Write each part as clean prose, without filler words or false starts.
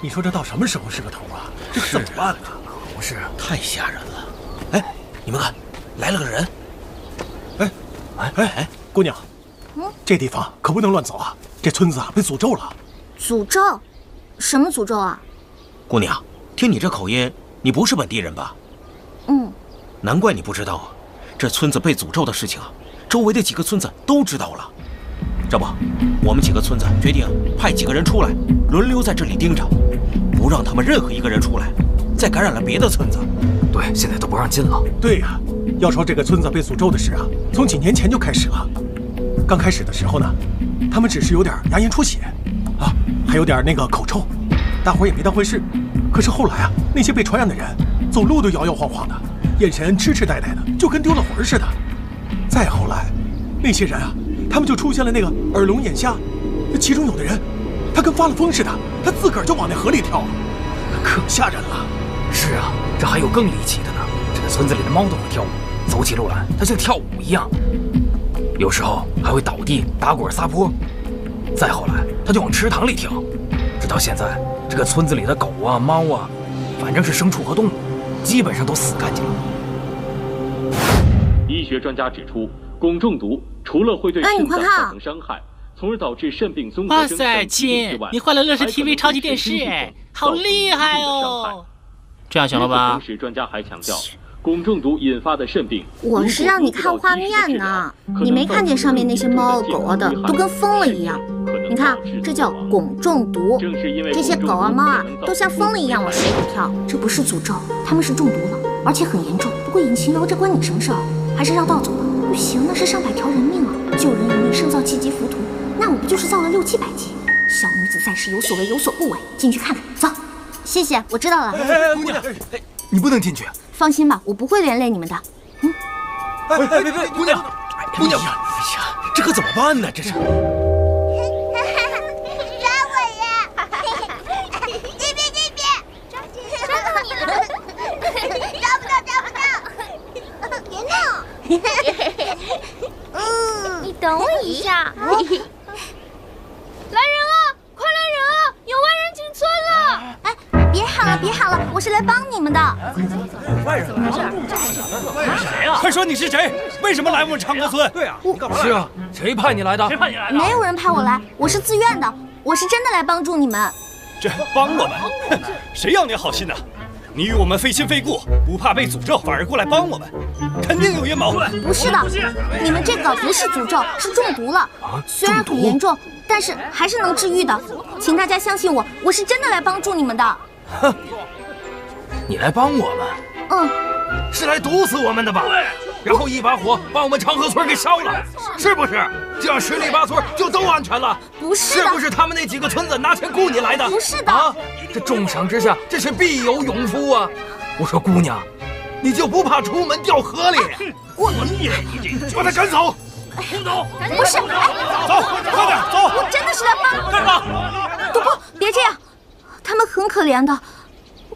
你说这到什么时候是个头啊？这怎么办呢？不是，太吓人了。哎，你们看，来了个人。哎，姑娘，这地方可不能乱走啊！这村子啊被诅咒了。诅咒？什么诅咒啊？姑娘，听你这口音，你不是本地人吧？难怪你不知道啊！这村子被诅咒的事情啊，周围的几个村子都知道了。这不，我们几个村子决定派几个人出来，轮流在这里盯着，不让他们任何一个人出来，再感染了别的村子。对，现在都不让进了。对呀，要说这个村子被诅咒的事啊，从几年前就开始了。刚开始的时候呢，他们只是有点牙龈出血，啊，还有点那个口臭，大伙儿也没当回事。可是后来啊，那些被传染的人走路都摇摇晃晃的，眼神痴痴呆呆的，就跟丢了魂似的。再后来，那些人啊，他们就出现了那个耳聋眼瞎，其中有的人，他跟发了疯似的，他自个儿就往那河里跳，可吓人了。是啊，这还有更离奇的呢。这个村子里的猫都会跳舞，走起路来它像跳舞一样，有时候还会倒地、打滚、撒泼。再后来，它就往池塘里跳。直到现在，这个村子里的狗啊、猫啊，反正是牲畜和动物，基本上都死干净了。医学专家指出，汞中毒除了会对肾脏造成伤害，从而导致肾病综合征、哇塞，亲，你换了乐视 TV 超级电视，哎，好厉害哦！这样行了吧？同时，专家还强调，汞中毒引发的肾病，我是让你看画面呢，你没看见上面那些猫啊狗啊的都跟疯了一样？你看，这叫汞中毒，这些狗啊猫啊都像疯了一样往水里跳，这不是诅咒，他们是中毒了，而且很严重。不过尹晴柔，这关你什么事儿？还是绕道走吧。不行，那是上百条人命啊！救人一命胜造七级浮屠，那我不就是造了6、700级？小女子在世有所为有所不为，进去看看。走，谢谢，我知道了。姑娘，你不能进去。放心吧，我不会连累你们的。别，姑娘，姑娘，哎呀，这可怎么办呢？这是。你等我一下。来人啊！快来人啊！有外人进村了！哎，别喊了，我是来帮你们的。外人来了？谁啊？快说你是谁？为什么来我们长河村？对啊，你干嘛？是啊，谁派你来的？谁派你来的？没有人派我来，我是自愿的，我是真的来帮助你们。这帮我们？谁要你好心呢？你与我们非亲非故，不怕被诅咒，反而过来帮我们，肯定有阴谋。不是的，你们这个不是诅咒，是中毒了。虽然很严重，但是还是能治愈的。请大家相信我，我是真的来帮助你们的。哼，你来帮我们？是来毒死我们的吧？然后一把火把我们长河村给烧了，是不是？这样10里8村就都安全了？不是的，是不是他们那几个村子拿钱雇你来的？不是的啊！这重赏之下，这是必有勇夫啊！我说姑娘，你就不怕出门掉河里？你把他赶走！轰走！不是，走，快点走！我真的是来帮干嘛？独孤，别这样，他们很可怜的，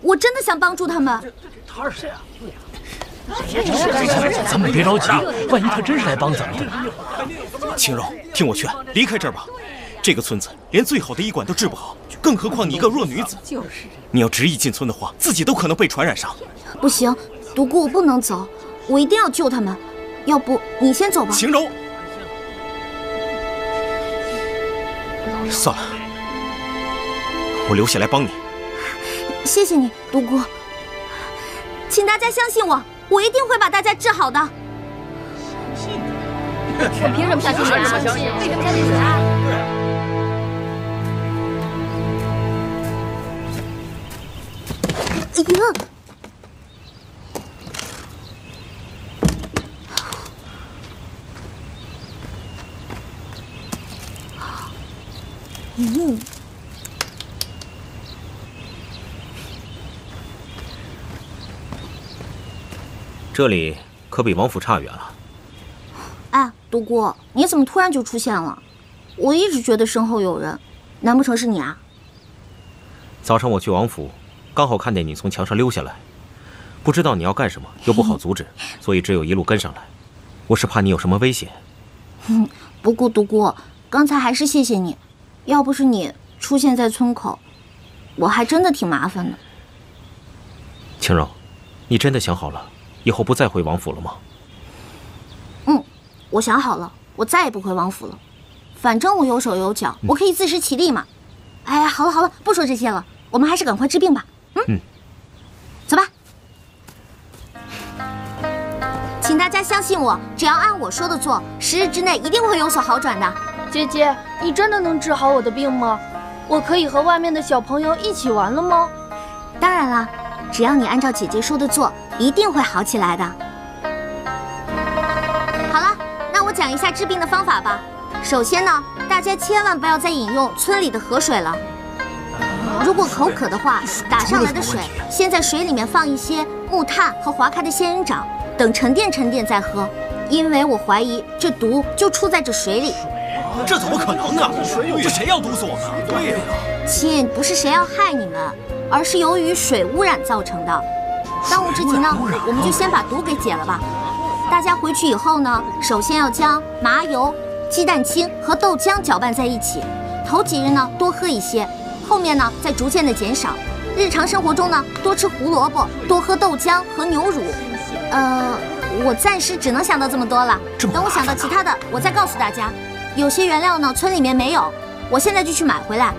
我真的想帮助他们。他是谁啊？咱们别着急，万一他真是来帮咱们的。青柔，听我劝，离开这儿吧。这个村子连最好的医馆都治不好，更何况你一个弱女子。你要执意进村的话，自己都可能被传染上。不行，独孤，我不能走，我一定要救他们。要不你先走吧。青柔，算了，我留下来帮你。谢谢你，独孤。请大家相信我，我一定会把大家治好的。我凭什么相信你啊？为什么相信你啊？哎呀！这里可比王府差远了。哎，独孤，你怎么突然就出现了？我一直觉得身后有人，难不成是你啊？早上我去王府，刚好看见你从墙上溜下来，不知道你要干什么，又不好阻止，所以只有一路跟上来。我是怕你有什么危险。不过独孤，刚才还是谢谢你，要不是你出现在村口，我还真的挺麻烦的。青柔，你真的想好了，以后不再回王府了吗？我想好了，我再也不回王府了。反正我有手有脚，我可以自食其力嘛。哎，好了好了，不说这些了，我们还是赶快治病吧。走吧。请大家相信我，只要按我说的做，10日之内一定会有所好转的。姐姐，你真的能治好我的病吗？我可以和外面的小朋友一起玩了吗？当然了，只要你按照姐姐说的做，一定会好起来的。好了，那我讲一下治病的方法吧。首先呢，大家千万不要再饮用村里的河水了。如果口渴的话，打上来的水，先在水里面放一些木炭和划开的仙人掌，等沉淀沉淀再喝。因为我怀疑这毒就出在这水里。这怎么可能啊？这谁要毒死我们？对呀，亲，不是谁要害你们，而是由于水污染造成的。当务之急呢，我们就先把毒给解了吧。大家回去以后呢，首先要将麻油、鸡蛋清和豆浆搅拌在一起，头几日呢多喝一些，后面呢再逐渐的减少。日常生活中呢，多吃胡萝卜，多喝豆浆和牛乳。我暂时只能想到这么多了，等我想到其他的，我再告诉大家。有些原料呢，村里面没有，我现在就去买回来。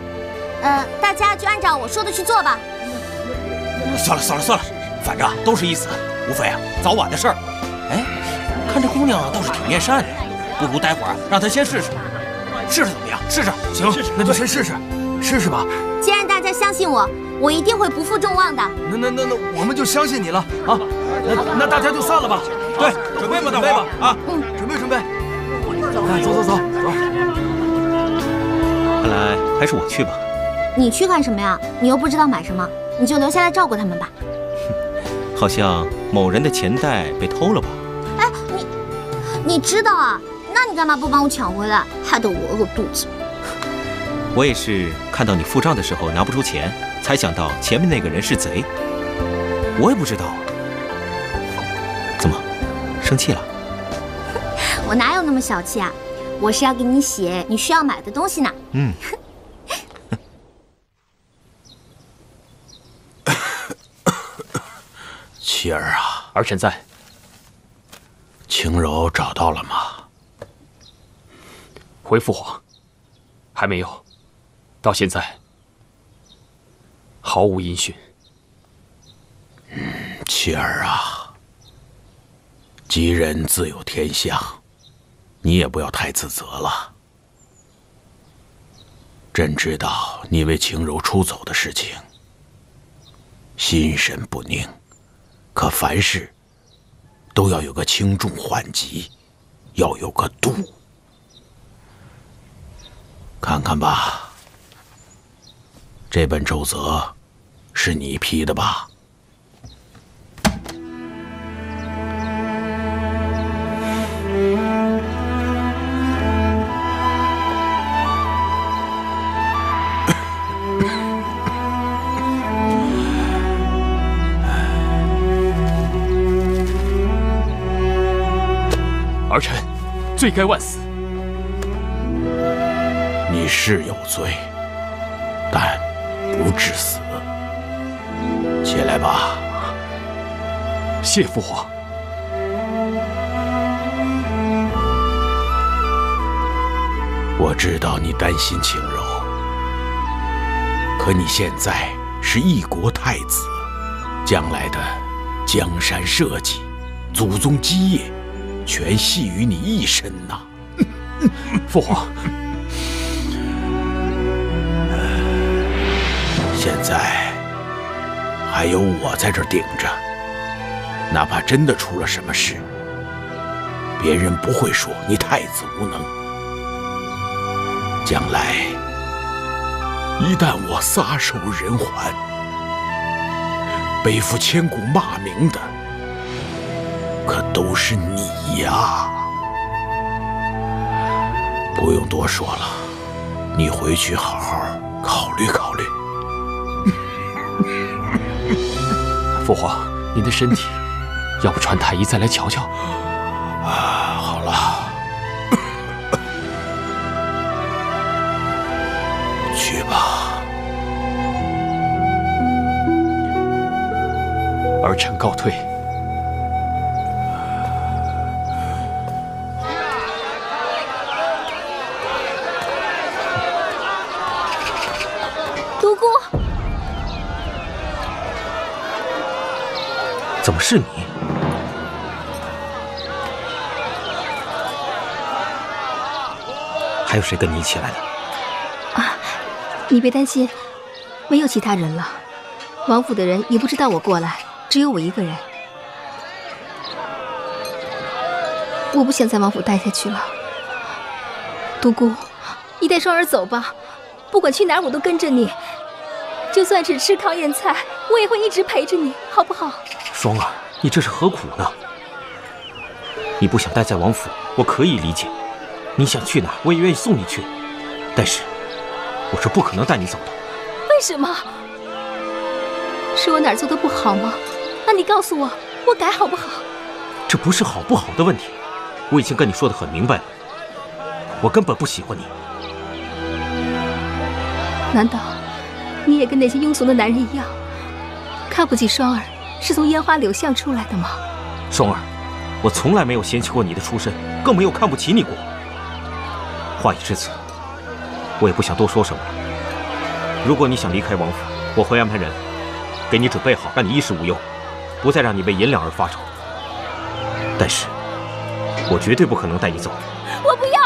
大家就按照我说的去做吧。算了，反正都是一死，无非啊早晚的事儿。哎，看这姑娘倒是挺面善的，不如待会儿让她先试试怎么样？试试，行，那就先试试吧。既然大家相信我，我一定会不负众望的。那我们就相信你了啊！那大家就散了吧。对，准备吧，大伙啊！准备。走。看来还是我去吧。你去干什么呀？你又不知道买什么，你就留下来照顾他们吧。好像某人的钱袋被偷了吧？哎，你知道啊？那你干嘛不帮我抢回来，害得我饿肚子？我也是看到你付账的时候拿不出钱，才想到前面那个人是贼。我也不知道。怎么，生气了？我哪有那么小气啊？我是要给你写你需要买的东西呢。妻儿啊，儿臣在。青柔找到了吗？回父皇，还没有，到现在毫无音讯。妻儿啊，吉人自有天相，你也不要太自责了。朕知道你为青柔出走的事情，心神不宁。可凡事都要有个轻重缓急，要有个度。看看吧，这本奏折是你批的吧？儿臣罪该万死。你是有罪，但不致死。起来吧。谢父皇。我知道你担心青柔，可你现在是一国太子，将来的江山社稷、祖宗基业，全系于你一身呐！父皇，现在还有我在这儿顶着，哪怕真的出了什么事，别人不会说你太子无能。将来一旦我撒手人寰，背负千古骂名的，可都是你呀！不用多说了，你回去好好考虑考虑。父皇，您的身体，要不传太医再来瞧瞧？好了，去吧。儿臣告退。独孤，怎么是你？还有谁跟你一起来的？啊，你别担心，没有其他人了。王府的人也不知道我过来，只有我一个人。我不想在王府待下去了。独孤，你带双儿走吧，不管去哪儿我都跟着你。就算只吃糠咽菜，我也会一直陪着你，好不好？双儿，你这是何苦呢？你不想待在王府，我可以理解。你想去哪儿，我也愿意送你去。但是，我是不可能带你走的。为什么？是我哪儿做的不好吗？那你告诉我，我改好不好？这不是好不好的问题，我已经跟你说得很明白了。我根本不喜欢你。难道你也跟那些庸俗的男人一样，看不起双儿是从烟花柳巷出来的吗？双儿，我从来没有嫌弃过你的出身，更没有看不起你过。话已至此，我也不想多说什么了。如果你想离开王府，我会安排人给你准备好，让你衣食无忧，不再让你为银两而发愁。但是，我绝对不可能带你走。我不要，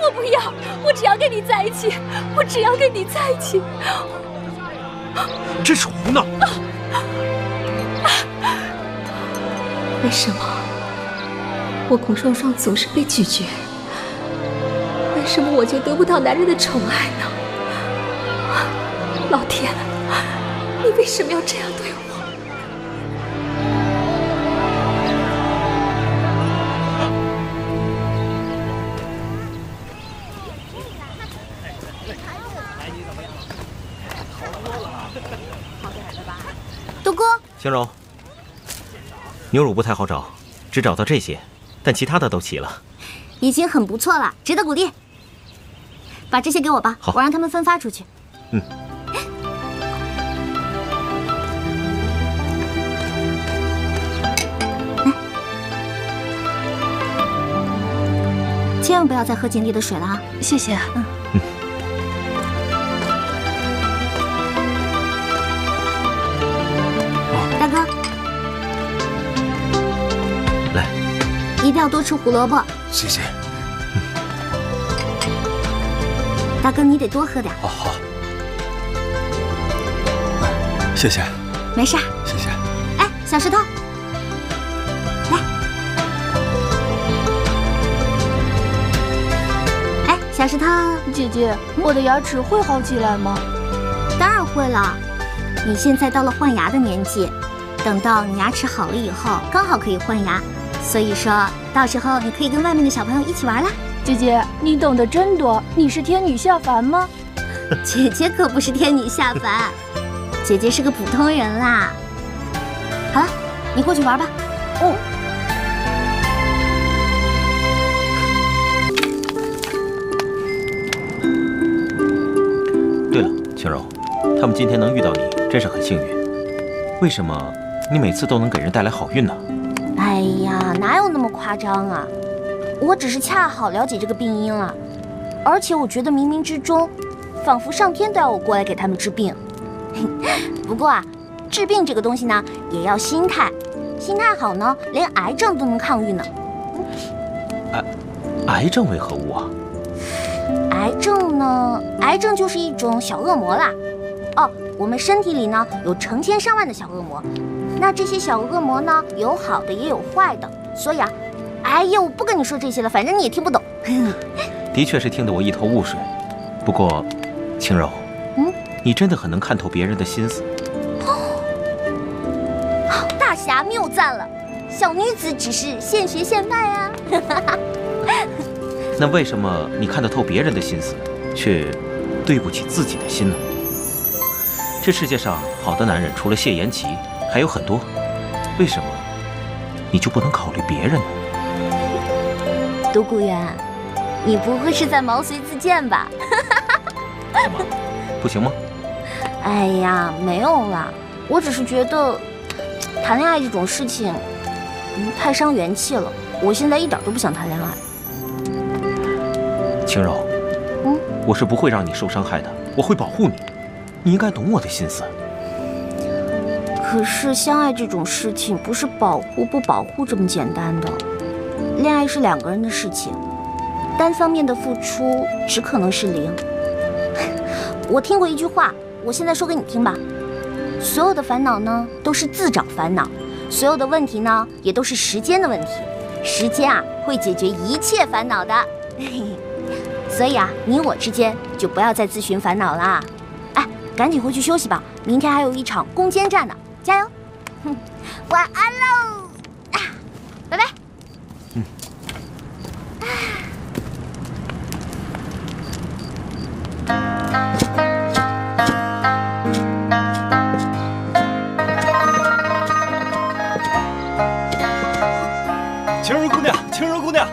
我不要，我只要跟你在一起，我只要跟你在一起。真是胡闹！为什么我孔双双总是被拒绝？为什么我就得不到男人的宠爱呢？老天，你为什么要这样对我？独孤，青柔，牛乳不太好找，只找到这些，但其他的都齐了，已经很不错了，值得鼓励。把这些给我吧，我让他们分发出去。嗯。千万不要再喝井里的水了啊！谢谢。大哥，来，一定要多吃胡萝卜。谢谢。大哥，你得多喝点。好。谢谢。没事。谢谢。哎，小石头，来。哎，小石头，姐姐，我的牙齿会好起来吗？当然会了。你现在到了换牙的年纪，等到你牙齿好了以后，刚好可以换牙。所以说到时候你可以跟外面的小朋友一起玩啦。姐姐，你懂得真多，你是天女下凡吗？姐姐可不是天女下凡，姐姐是个普通人啦。好了，你过去玩吧。哦。对了，青柔，他们今天能遇到你，真是很幸运。为什么你每次都能给人带来好运呢？哎呀，哪有那么夸张啊！我只是恰好了解这个病因了，而且我觉得冥冥之中，仿佛上天都要我过来给他们治病。不过啊，治病这个东西呢，也要心态，心态好呢，连癌症都能抗愈呢。癌症为何物啊？癌症呢？癌症就是一种小恶魔啦。哦，我们身体里呢有成千上万的小恶魔，那这些小恶魔呢，有好的也有坏的，所以啊。哎呀，我不跟你说这些了，反正你也听不懂。的确是听得我一头雾水。不过，青柔，你真的很能看透别人的心思。大侠谬赞了，小女子只是现学现卖啊。那为什么你看得透别人的心思，却对不起自己的心呢？这世界上好的男人除了谢延琪还有很多，为什么你就不能考虑别人呢？独孤远，你不会是在毛遂自荐吧？不行吗？哎呀，没有啦，我只是觉得谈恋爱这种事情，太伤元气了。我现在一点都不想谈恋爱。轻柔，我是不会让你受伤害的，我会保护你。你应该懂我的心思。可是相爱这种事情不是保护不保护这么简单的，恋爱是2个人的事情，单方面的付出只可能是0。我听过一句话，我现在说给你听吧：所有的烦恼呢都是自找烦恼，所有的问题呢也都是时间的问题，时间啊会解决一切烦恼的。所以啊，你我之间就不要再自寻烦恼啦。哎，赶紧回去休息吧，明天还有一场攻坚战呢。加油！晚安喽，拜拜。晴柔姑娘，晴柔姑娘，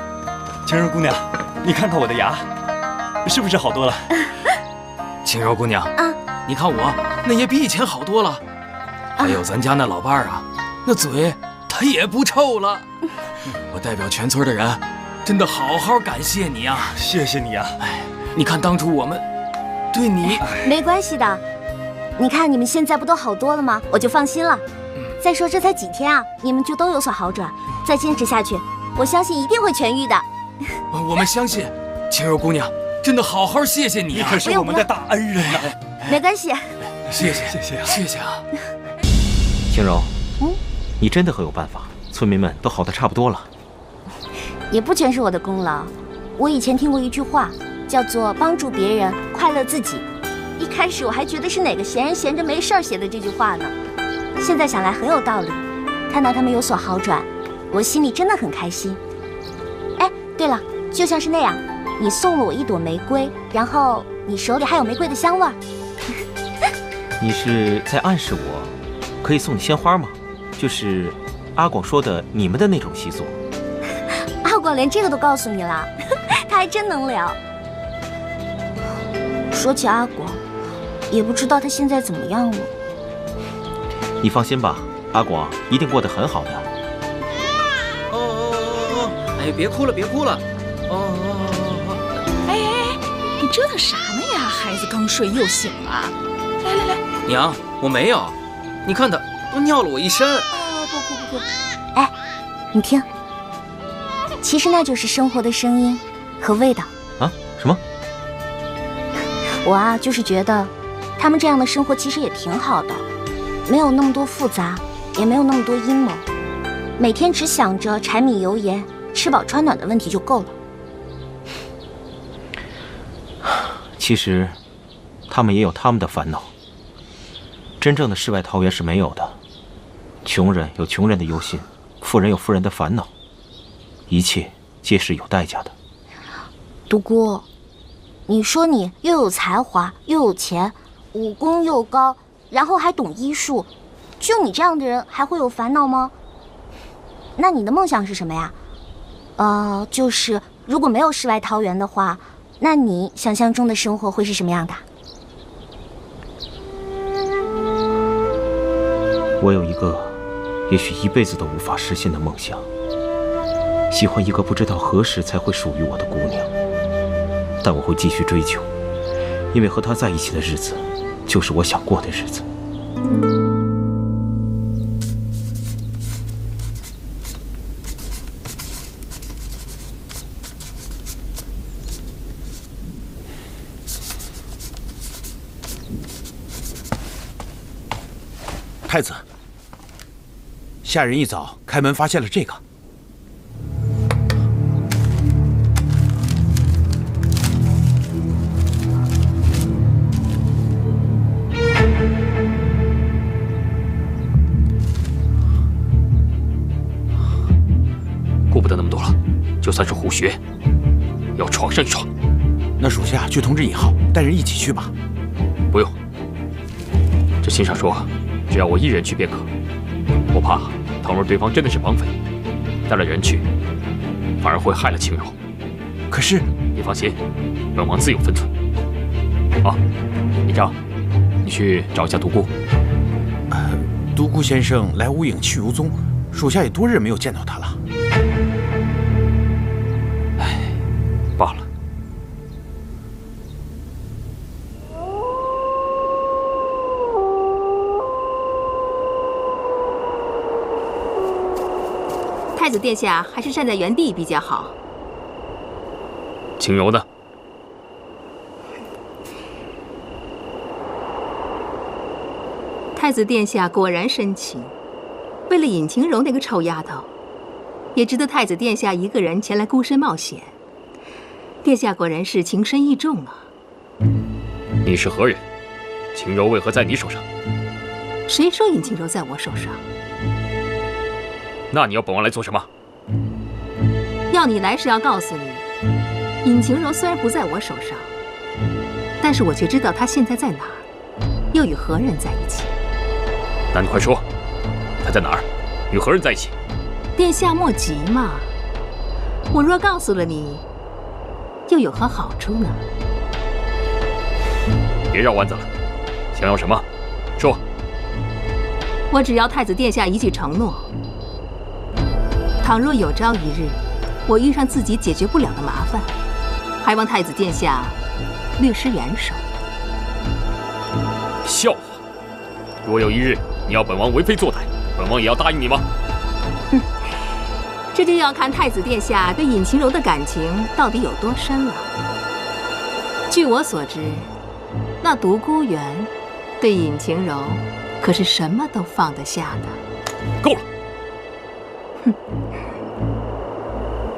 晴柔姑娘，你看看我的牙，是不是好多了？晴柔姑娘，你看我那也比以前好多了。还有咱家那老伴儿啊，那嘴他也不臭了。我代表全村的人，真的好好感谢你啊！谢谢你啊！哎，你看当初我们对你……没关系的，你看你们现在不都好多了吗？我就放心了。再说这才几天啊，你们就都有所好转，再坚持下去，我相信一定会痊愈的。我们相信，晴柔姑娘，真的好好谢谢你啊！你可是我们的大恩人呐！没关系，谢谢啊！晴柔，你真的很有办法，村民们都好得差不多了。也不全是我的功劳，我以前听过一句话，叫做帮助别人，快乐自己。一开始我还觉得是哪个闲人闲着没事儿写的这句话呢，现在想来很有道理。看到他们有所好转，我心里真的很开心。哎，对了，就像是那样，你送了我一朵玫瑰，然后你手里还有玫瑰的香味儿。你是在暗示我可以送你鲜花吗？就是阿广说的你们的那种习俗。阿广连这个都告诉你了，他还真能聊。说起阿广，也不知道他现在怎么样了。你放心吧，阿广一定过得很好的。哎，别哭了，别哭了。哎，你折腾啥呢呀？孩子刚睡又醒了。来，娘，我没有。你看他都尿了我一身。不，哎，你听，其实那就是生活的声音和味道。啊？什么？我啊，就是觉得他们这样的生活其实也挺好的，没有那么多复杂，也没有那么多阴谋，每天只想着柴米油盐、吃饱穿暖的问题就够了。其实，他们也有他们的烦恼。真正的世外桃源是没有的，穷人有穷人的忧心，富人有富人的烦恼，一切皆是有代价的。独孤，你说你又有才华又有钱，武功又高，然后还懂医术，就你这样的人还会有烦恼吗？那你的梦想是什么呀？就是如果没有世外桃源的话，那你想象中的生活会是什么样的？我有一个也许一辈子都无法实现的梦想，喜欢一个不知道何时才会属于我的姑娘，但我会继续追求，因为和她在一起的日子就是我想过的日子。太子，下人一早开门发现了这个。顾不得那么多了，就算是虎穴，要闯上一闯。那属下去通知尹浩，带人一起去吧。不用，这信上说，只要我一人去便可。我怕，倘若对方真的是绑匪，带了人去，反而会害了青柔。可是，你放心，本王自有分寸。好，李章，你去找一下独孤。独孤先生来无影去无踪，属下也多日没有见到他了。唉，罢了。太子殿下还是站在原地比较好。青柔呢？太子殿下果然深情，为了尹晴柔那个臭丫头，也值得太子殿下一个人前来孤身冒险。殿下果然是情深意重啊！你是何人？晴柔为何在你手上？谁说尹晴柔在我手上？那你要本王来做什么？要你来是要告诉你，尹晴柔虽然不在我手上，但是我却知道她现在在哪儿，又与何人在一起。那你快说，她在哪儿？与何人在一起？殿下莫急嘛，我若告诉了你，又有何好处呢？别绕弯子了，想要什么？说。我只要太子殿下一句承诺。倘若有朝一日，我遇上自己解决不了的麻烦，还望太子殿下略施援手。笑话！若有一日你要本王为非作歹，本王也要答应你吗？哼，这就要看太子殿下对尹晴柔的感情到底有多深了。据我所知，那独孤园对尹晴柔可是什么都放得下的。够了！哼。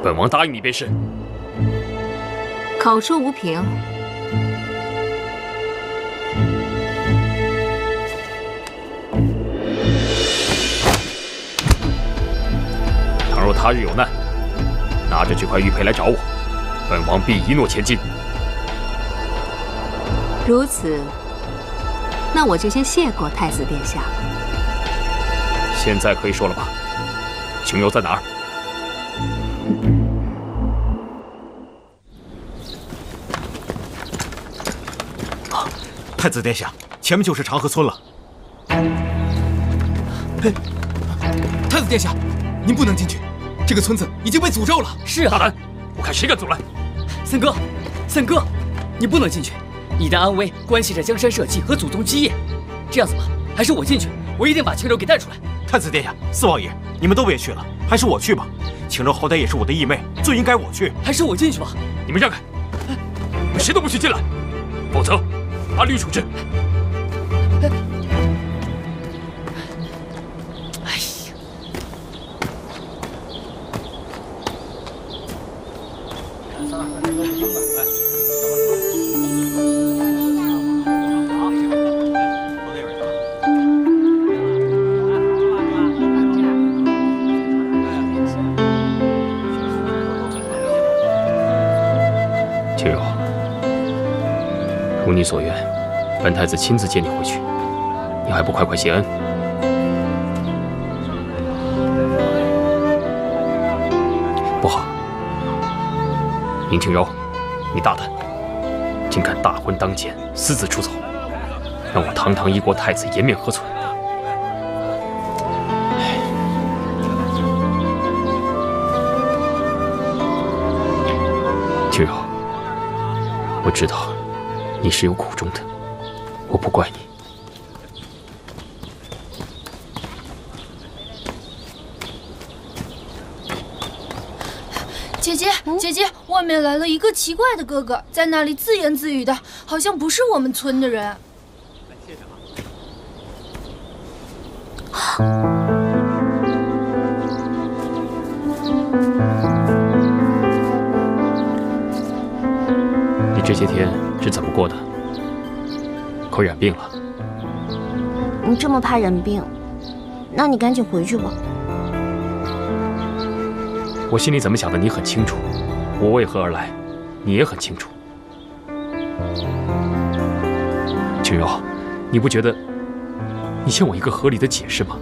本王答应你便是。口说无凭。倘若他日有难，拿着这块玉佩来找我，本王必一诺千金。如此，那我就先谢过太子殿下。现在可以说了吧？晴柔在哪儿？太子殿下，前面就是长河村了。嘿，太子殿下，您不能进去，这个村子已经被诅咒了。是啊，大胆！我看谁敢阻拦！三哥，三哥，你不能进去，你的安危关系着江山社稷和祖宗基业。这样子吧，还是我进去，我一定把晴柔给带出来。太子殿下，四王爷，你们都别去了，还是我去吧。晴柔好歹也是我的义妹，最应该我去。还是我进去吧。你们让开！你们谁都不许进来，否则按律处置。哎呀！晴柔，如你所愿，本太子亲自接你回去，你还不快快谢恩？不好，尹晴柔，你大胆，竟敢大婚当前，私自出走，让我堂堂一国太子颜面何存？晴柔，我知道你是有苦衷的，我不怪你。姐姐，姐姐，外面来了一个奇怪的哥哥，在那里自言自语的，好像不是我们村的人。你这些天是怎么过的？可染病了？你这么怕染病，那你赶紧回去吧。我心里怎么想的你很清楚，我为何而来，你也很清楚。晴柔，你不觉得你欠我一个合理的解释吗？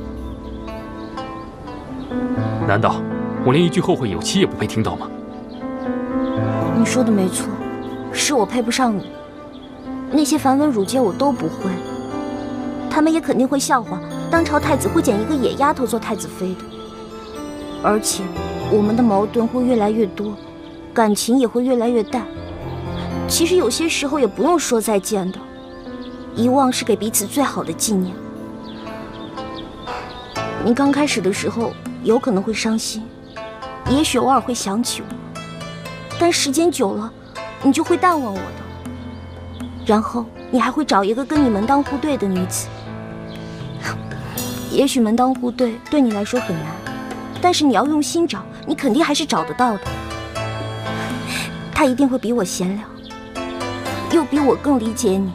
难道我连一句后会有期也不配听到吗？你说的没错，是我配不上你。那些繁文缛节我都不会，他们也肯定会笑话，当朝太子会捡一个野丫头做太子妃的，而且我们的矛盾会越来越多，感情也会越来越淡。其实有些时候也不用说再见的，遗忘是给彼此最好的纪念。你刚开始的时候有可能会伤心，也许偶尔会想起我，但时间久了，你就会淡忘我的。然后你还会找一个跟你门当户对的女子。也许门当户对对你来说很难，但是你要用心找，你肯定还是找得到的。她一定会比我贤良，又比我更理解你。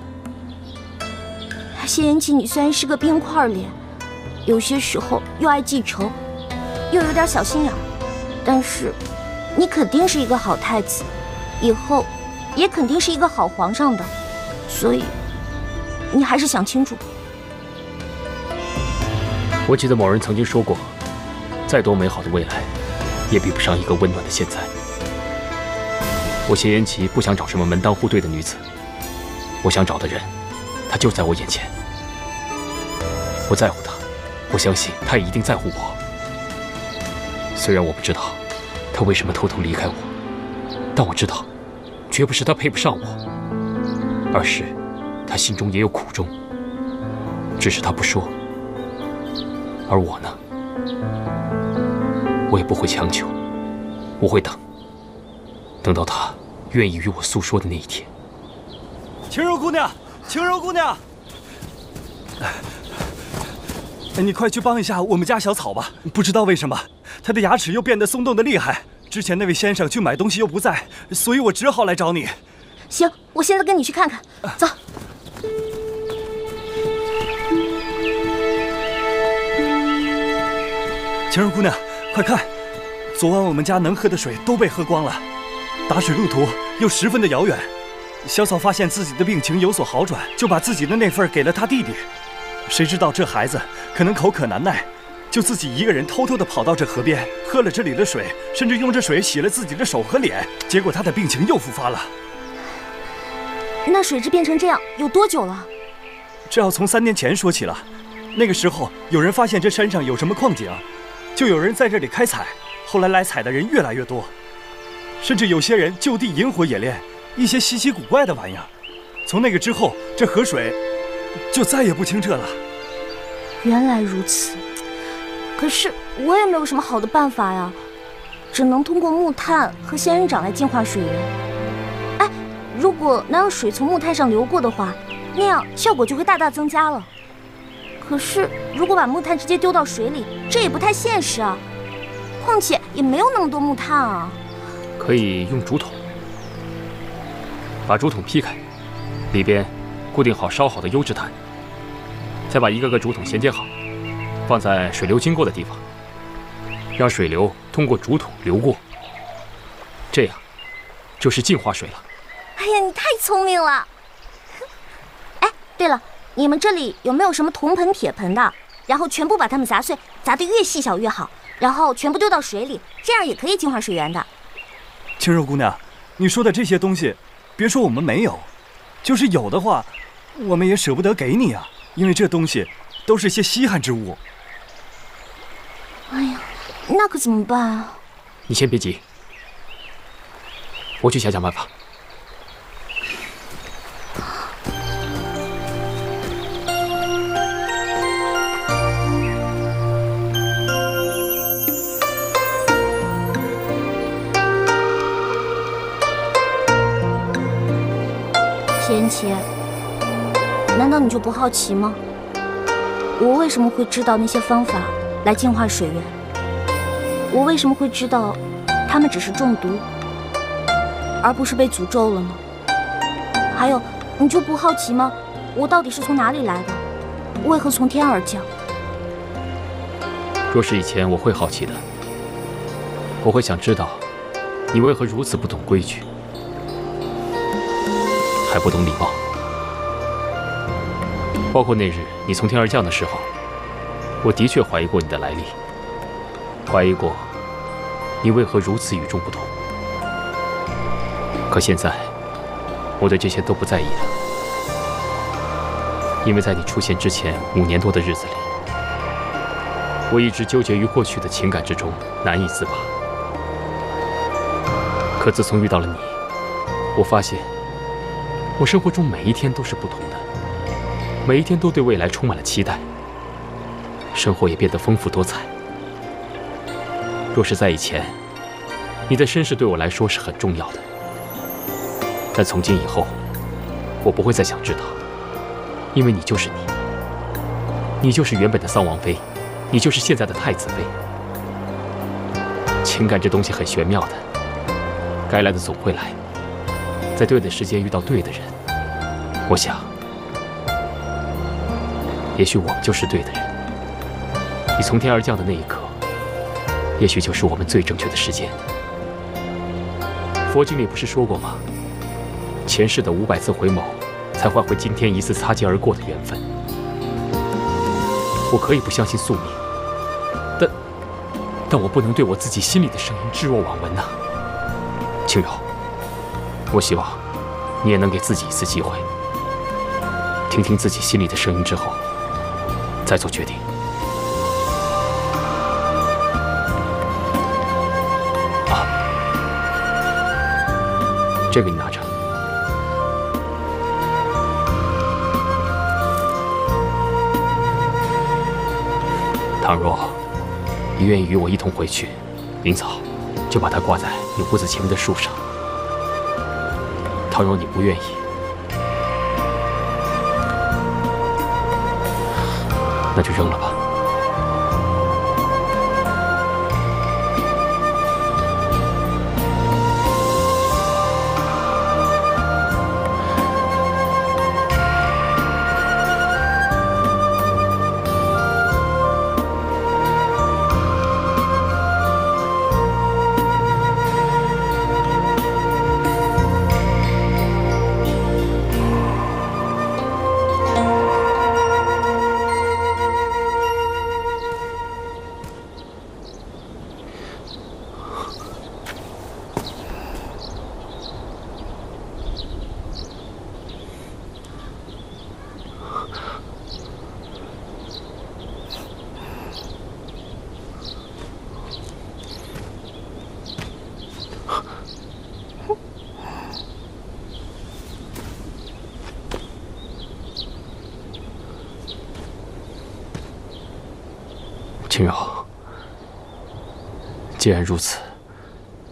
谢言启，你虽然是个冰块脸，有些时候又爱记仇，又有点小心眼，但是你肯定是一个好太子，以后也肯定是一个好皇上的，所以你还是想清楚。我记得某人曾经说过，再多美好的未来，也比不上一个温暖的现在。我谢言启不想找什么门当户对的女子，我想找的人，她就在我眼前。我在乎她，我相信她也一定在乎我。虽然我不知道她为什么偷偷离开我，但我知道，绝不是她配不上我，而是她心中也有苦衷，只是她不说。而我呢，我也不会强求，我会等到她愿意与我诉说的那一天。晴柔姑娘，晴柔姑娘，你快去帮一下我们家小草吧。不知道为什么，她的牙齿又变得松动的厉害。之前那位先生去买东西又不在，所以我只好来找你。行，我现在跟你去看看，走。晴柔姑娘，快看，昨晚我们家能喝的水都被喝光了，打水路途又十分的遥远。小草发现自己的病情有所好转，就把自己的那份给了他弟弟。谁知道这孩子可能口渴难耐，就自己一个人偷偷地跑到这河边，喝了这里的水，甚至用这水洗了自己的手和脸，结果他的病情又复发了。那水质变成这样有多久了？这要从3年前说起了。那个时候有人发现这山上有什么矿井，就有人在这里开采，后来来采的人越来越多，甚至有些人就地引火冶炼，一些稀奇古怪的玩意儿。从那个之后，这河水就再也不清澈了。原来如此，可是我也没有什么好的办法呀，只能通过木炭和仙人掌来净化水源。哎，如果能让水从木炭上流过的话，那样效果就会大大增加了。可是如果把木炭直接丢到水里，这也不太现实啊，况且也没有那么多木炭啊。可以用竹筒，把竹筒劈开，里边固定好烧好的优质炭，再把一个个竹筒衔接好，放在水流经过的地方，让水流通过竹筒流过，这样就是净化水了。哎呀，你太聪明了！哎，对了，你们这里有没有什么铜盆、铁盆的？然后全部把它们砸碎，砸得越细小越好，然后全部丢到水里，这样也可以净化水源的。晴柔姑娘，你说的这些东西，别说我们没有，就是有的话，我们也舍不得给你啊，因为这东西都是些稀罕之物。哎呀，那可怎么办啊？你先别急，我去想办法。贤启，难道你就不好奇吗？我为什么会知道那些方法来净化水源？我为什么会知道他们只是中毒，而不是被诅咒了呢？还有，你就不好奇吗？我到底是从哪里来的？为何从天而降？若是以前，我会好奇的，我会想知道你为何如此不懂规矩，还不懂礼貌。包括那日你从天而降的时候，我的确怀疑过你的来历，怀疑过你为何如此与众不同。可现在，我对这些都不在意了，因为在你出现之前5年多的日子里，我一直纠结于过去的情感之中，难以自拔。可自从遇到了你，我发现，我生活中每一天都是不同的，每一天都对未来充满了期待，生活也变得丰富多彩。若是在以前，你的身世对我来说是很重要的，但从今以后，我不会再想知道，因为你就是你，你就是原本的桑王妃，你就是现在的太子妃。情感这东西很玄妙的，该来的总会来，在对的时间遇到对的人。我想，也许我们就是对的人。你从天而降的那一刻，也许就是我们最正确的时间。佛经里不是说过吗？前世的500次回眸，才换回今天一次擦肩而过的缘分。我可以不相信宿命，但我不能对我自己心里的声音置若罔闻呐。轻柔，我希望你也能给自己一次机会，听听自己心里的声音之后，再做决定。啊，这个你拿着。倘若你愿意与我一同回去，明早就把它挂在你屋子前面的树上。倘若你不愿意，那就扔了吧。轻柔，既然如此，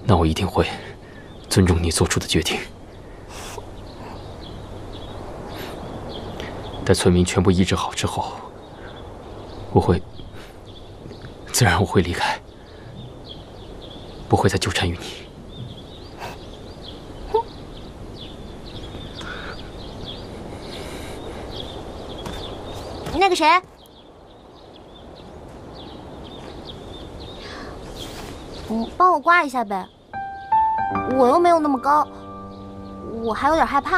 那我一定会尊重你做出的决定。待村民全部医治好之后，自然我会离开，不会再纠缠于你。那个谁，帮我刮一下呗，我又没有那么高，我还有点害怕。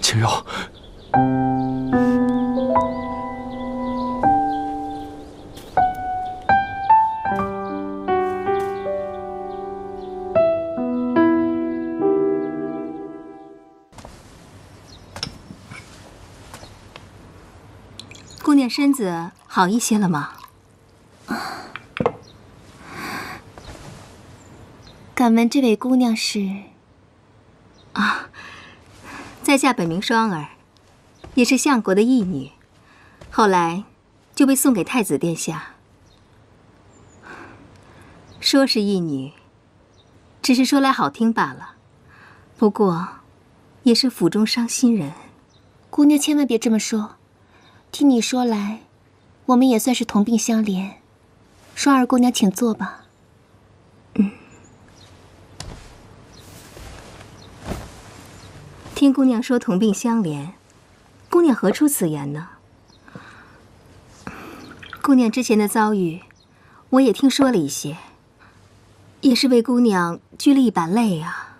轻柔，姑娘身子好一些了吗？敢问这位姑娘是？啊，在下本名双儿，也是相国的义女，后来就被送给太子殿下。说是义女，只是说来好听罢了，不过也是府中伤心人。姑娘千万别这么说，听你说来，我们也算是同病相怜。双儿姑娘，请坐吧。听姑娘说同病相怜，姑娘何出此言呢？姑娘之前的遭遇，我也听说了一些，也是为姑娘掬了一把泪啊。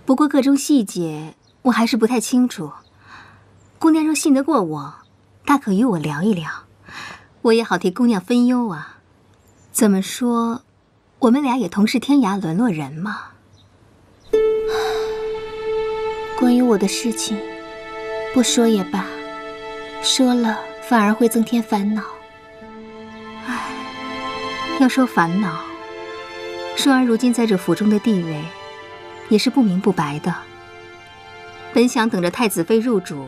不过个中细节，我还是不太清楚。姑娘若信得过我，大可与我聊一聊，我也好替姑娘分忧啊。怎么说，我们俩也同是天涯沦落人嘛。关于我的事情，不说也罢，说了反而会增添烦恼。唉，要说烦恼，双儿如今在这府中的地位，也是不明不白的。本想等着太子妃入主，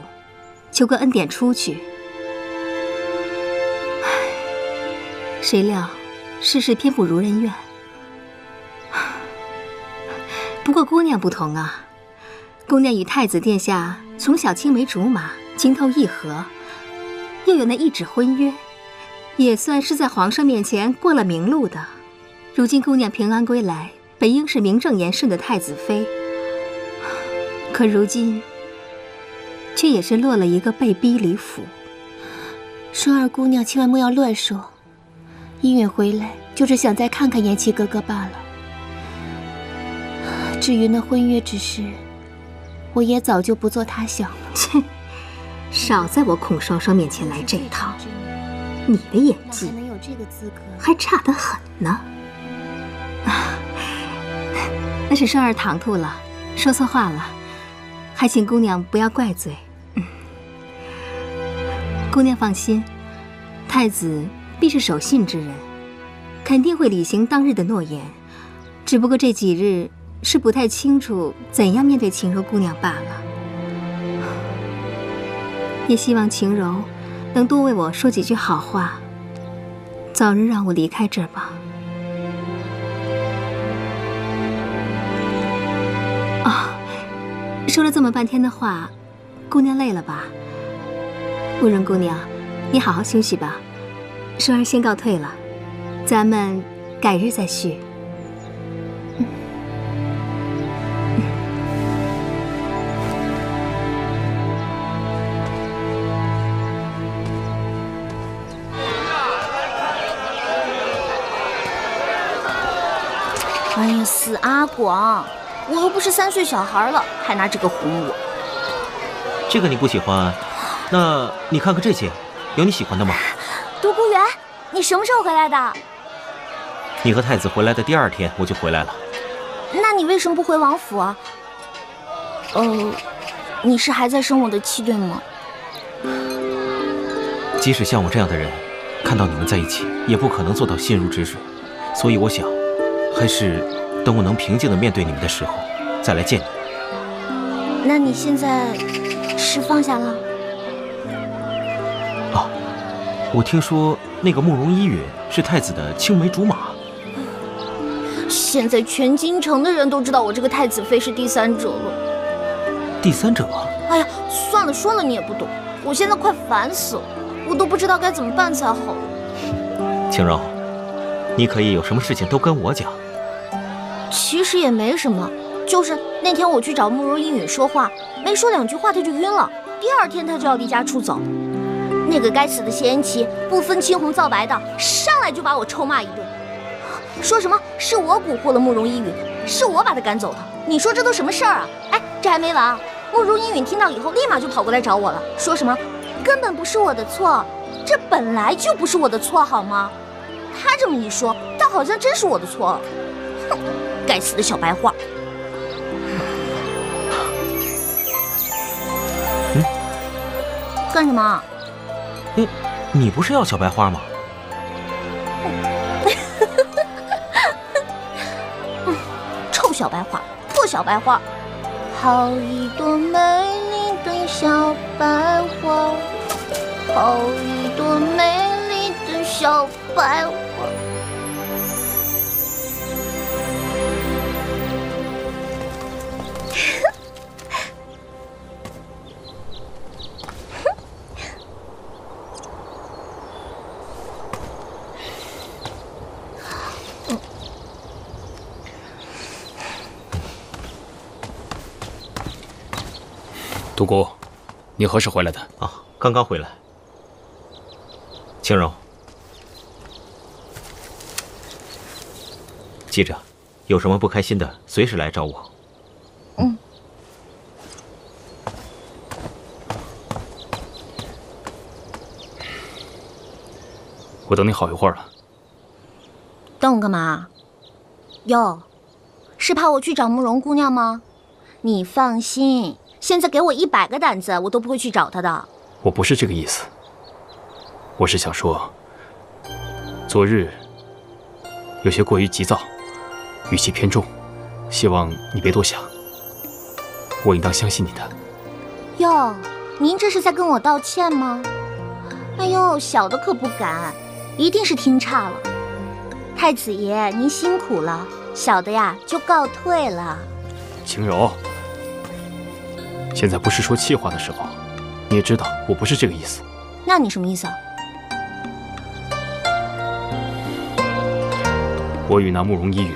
求个恩典出去，唉，谁料世事偏不如人愿。不过姑娘不同啊，姑娘与太子殿下从小青梅竹马，情投意合，又有那一纸婚约，也算是在皇上面前过了明路的。如今姑娘平安归来，本应是名正言顺的太子妃，可如今却也是落了一个被逼离府。双儿姑娘千万莫要乱说，依允回来就是想再看看延琪哥哥罢了。至于那婚约之事，我也早就不做他想了。切，少在我孔双双面前来这套，你的演技还差得很呢。那是双儿唐突了，说错话了，还请姑娘不要怪罪。姑娘放心，太子必是守信之人，肯定会履行当日的诺言，只不过这几日是不太清楚怎样面对晴柔姑娘罢了。也希望晴柔能多为我说几句好话，早日让我离开这儿吧。说了这么半天的话，姑娘累了吧？慕容姑娘，你好好休息吧。双儿先告退了，咱们改日再叙。哎呀，死阿广！我又不是3岁小孩了，还拿这个哄我。这个你不喜欢？那你看看这些，有你喜欢的吗？独孤远，你什么时候回来的？你和太子回来的第2天我就回来了。那你为什么不回王府啊？你是还在生我的气对吗？即使像我这样的人，看到你们在一起，也不可能做到心如止水。所以我想，还是等我能平静地面对你们的时候，再来见你。那你现在是放下了？啊，我听说那个慕容依允是太子的青梅竹马。现在全京城的人都知道我这个太子妃是第3者了。第3者？哎呀，算了，说了你也不懂。我现在快烦死了，我都不知道该怎么办才好。晴柔，你可以有什么事情都跟我讲。其实也没什么，就是那天我去找慕容依允说话，没说2句话他就晕了，第2天他就要离家出走。那个该死的谢安琪不分青红皂白的，上来就把我臭骂一顿，说什么是我蛊惑了慕容依允，是我把他赶走的。你说这都什么事儿啊？哎，这还没完，慕容依允听到以后立马就跑过来找我了，说什么根本不是我的错，这本来就不是我的错好吗？他这么一说，倒好像真是我的错了。哼，该死的小白花！干什么？你不是要小白花吗？臭小白花，破小白花！好一朵美丽的小白花，好一朵美丽的小白花。独孤，你何时回来的？啊，刚刚回来。晴柔，记着，有什么不开心的，随时来找我。我等你好一会儿了。等我干嘛？哟，是怕我去找慕容姑娘吗？你放心，现在给我100个胆子，我都不会去找她的。我不是这个意思。我是想说，昨日有些过于急躁，语气偏重，希望你别多想。我应当相信你的。哟，您这是在跟我道歉吗？哎呦，小的可不敢，一定是听差了。太子爷，您辛苦了，小的呀就告退了。晴柔，现在不是说气话的时候，你也知道我不是这个意思。那你什么意思啊？我与那慕容依雨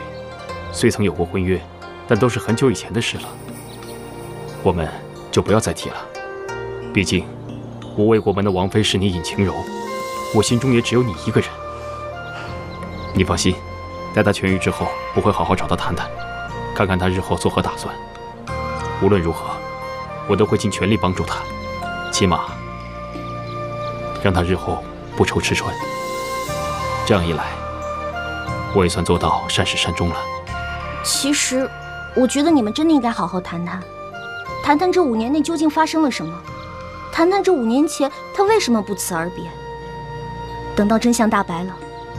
虽曾有过婚约，但都是很久以前的事了，我们就不要再提了。毕竟我魏国门的王妃是你尹晴柔，我心中也只有你一个人。你放心，待她痊愈之后，我会好好找她谈谈，看看她日后作何打算。无论如何，我都会尽全力帮助她，起码让她日后不愁吃穿。这样一来，我也算做到善始善终了。其实，我觉得你们真的应该好好谈谈，谈谈这5年内究竟发生了什么，谈谈这5年前他为什么不辞而别。等到真相大白了，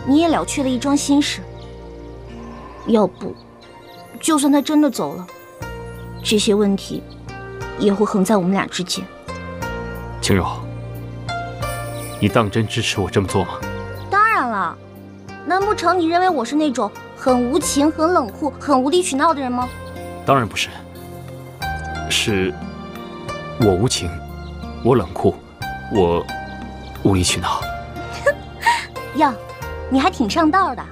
你也了却了一桩心事。要不，就算他真的走了，这些问题也会横在我们俩之间。晴柔，你当真支持我这么做吗？当然了，难不成你认为我是那种很无情、很冷酷、很无理取闹的人吗？当然不是，是我无情，我冷酷，我无理取闹。哟，你还挺上道的。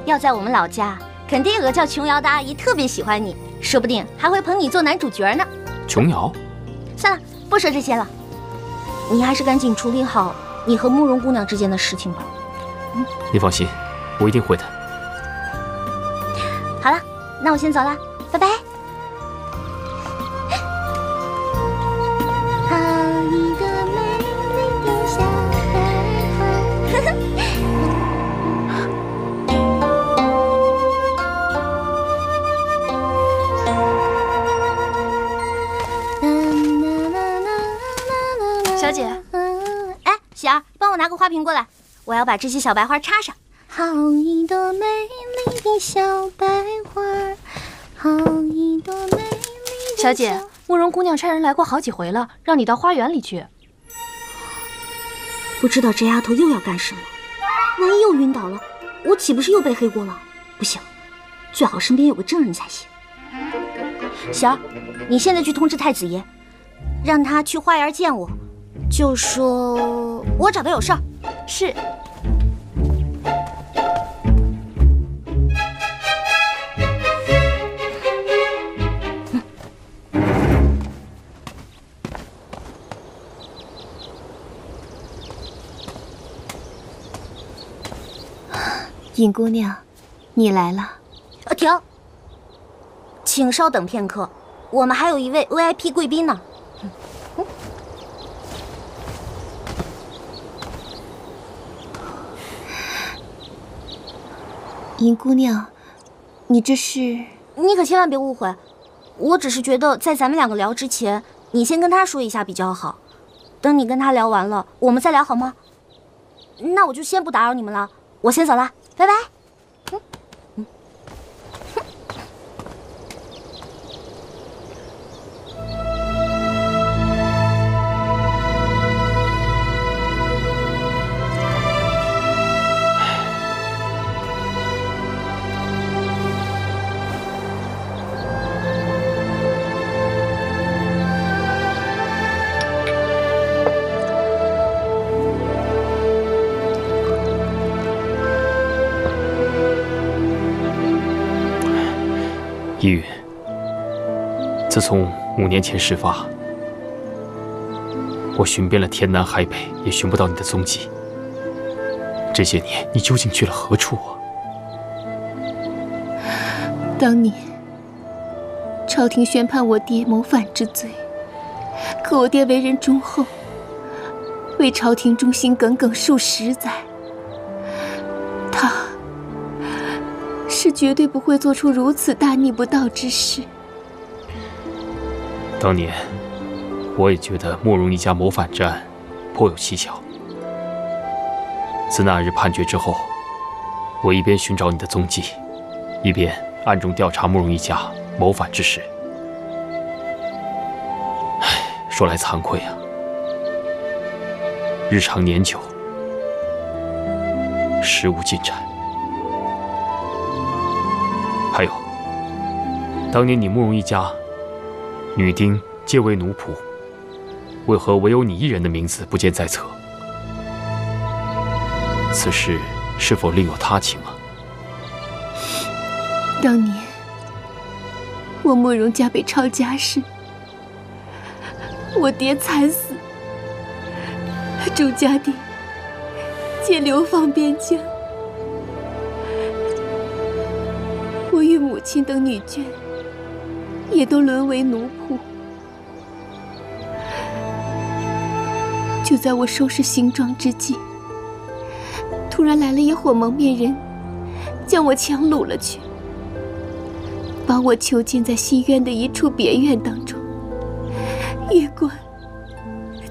要在我们老家，肯定有个叫琼瑶的阿姨特别喜欢你，说不定还会捧你做男主角呢。琼瑶？算了，不说这些了，你还是赶紧处理好你和慕容姑娘之间的事情吧。你放心，我一定会的。好了，那我先走了，拜拜。好一个美丽的小白花。小姐，哎，喜儿，帮我拿个花瓶过来，我要把这些小白花插上。好一朵美丽的小白花，好一朵美丽的小姐，慕容姑娘差人来过好几回了，让你到花园里去。不知道这丫头又要干什么，万一又晕倒了，我岂不是又背黑锅了？不行，最好身边有个证人才行。喜儿，你现在去通知太子爷，让他去花园见我，就说我找他有事儿。是。尹姑娘，你来了。停！请稍等片刻，我们还有一位 VIP 贵宾呢。尹姑娘，你这是……你可千万别误会，我只是觉得在咱们两个聊之前，你先跟他说一下比较好。等你跟他聊完了，我们再聊好吗？那我就先不打扰你们了，我先走了，拜拜。依云，自从5年前事发，我寻遍了天南海北，也寻不到你的踪迹。这些年，你究竟去了何处啊？当年，朝廷宣判我爹谋反之罪，可我爹为人忠厚，为朝廷忠心耿耿数10载。他是绝对不会做出如此大逆不道之事。当年，我也觉得慕容一家谋反之案颇有蹊跷，自那日判决之后，我一边寻找你的踪迹，一边暗中调查慕容一家谋反之事。唉，说来惭愧啊，日长年久，事无进展。还有，当年你慕容一家女丁皆为奴仆，为何唯有你一人的名字不见在册？此事是否另有他情啊？当年我慕容家被抄家时，我爹惨死，众家丁皆流放边疆，我与母亲等女眷也都沦为奴仆。就在我收拾行装之际，突然来了一伙蒙面人，将我强掳了去，把我囚禁在西苑的一处别院当中，一关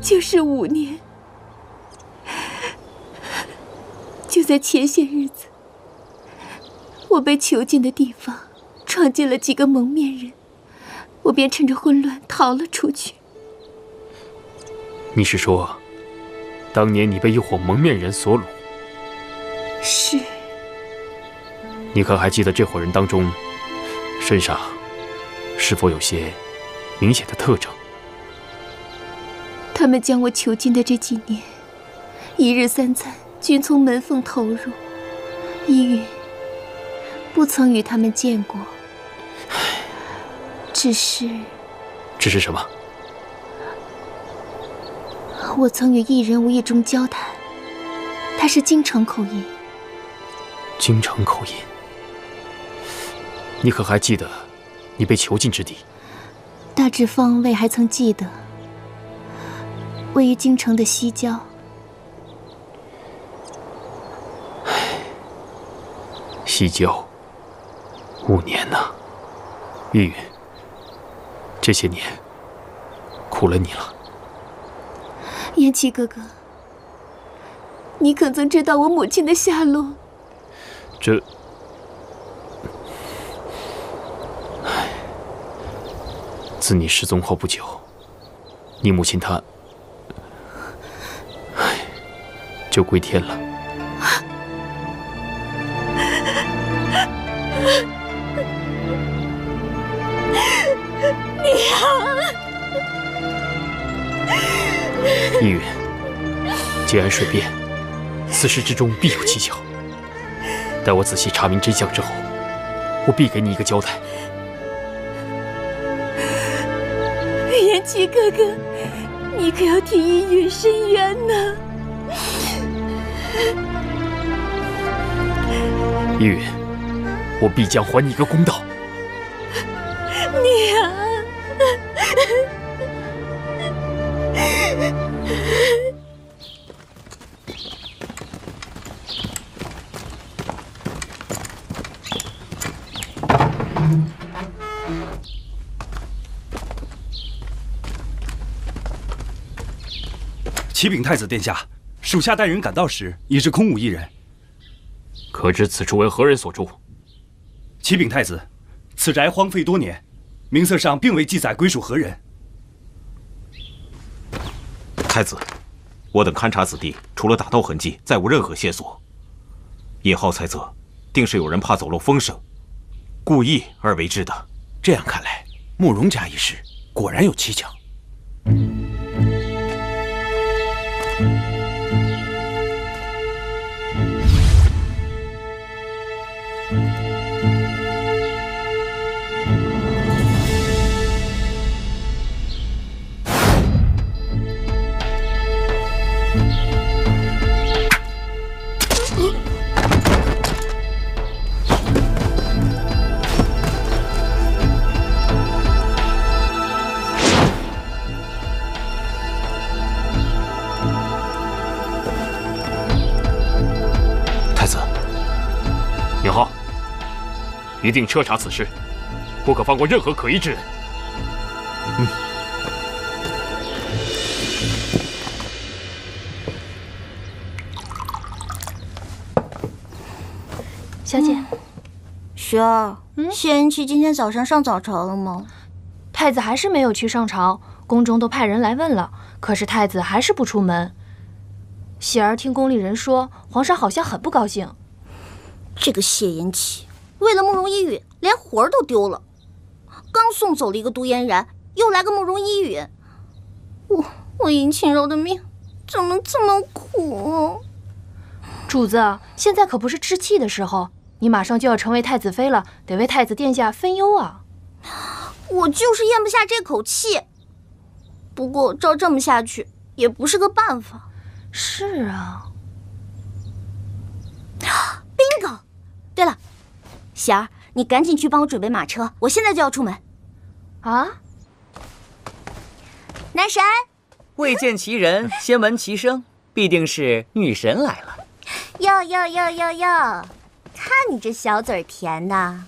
就是5年。就在前些日子，我被囚禁的地方闯进了几个蒙面人，我便趁着混乱逃了出去。你是说，当年你被一伙蒙面人所掳？是。你可还记得这伙人当中，身上是否有些明显的特征？他们将我囚禁的这几年，一日3餐均从门缝投入，依云不曾与他们见过。只是什么？我曾与一人无意中交谈，他是京城口音。京城口音？你可还记得你被囚禁之地？大致方位还曾记得，位于京城的西郊。西郊，5年呐，玉云，这些年苦了你了。燕琪哥哥，你可曾知道我母亲的下落？这，自你失踪后不久，你母亲她，就归天了。易云，既然水变，此事之中必有蹊跷。待我仔细查明真相之后，我必给你一个交代。燕琪哥哥，你可要替易云伸冤呐！易云，我必将还你一个公道。你啊！启禀太子殿下，属下带人赶到时，已是空无一人。可知此处为何人所住？启禀太子，此宅荒废多年，名册上并未记载归属何人。太子，我等勘察此地，除了打斗痕迹，再无任何线索。叶浩猜测，定是有人怕走漏风声，故意而为之的。这样看来，慕容家一事果然有蹊跷。一定彻查此事，不可放过任何可疑之人。小姐。雪儿，谢延琪今天早上上早朝了吗？太子还是没有去上朝，宫中都派人来问了，可是太子还是不出门。喜儿听宫里人说，皇上好像很不高兴。这个谢延琪，为了慕容一羽，连魂儿都丢了。刚送走了一个独嫣然，又来个慕容一羽，我尹清柔的命怎么这么苦？主子，现在可不是置气的时候，你马上就要成为太子妃了，得为太子殿下分忧啊。我就是咽不下这口气。不过照这么下去也不是个办法。是啊。bingo！ 对了，喜儿，你赶紧去帮我准备马车，我现在就要出门。啊？男神，未见其人，先闻其声，必定是女神来了。哟，看你这小嘴甜的。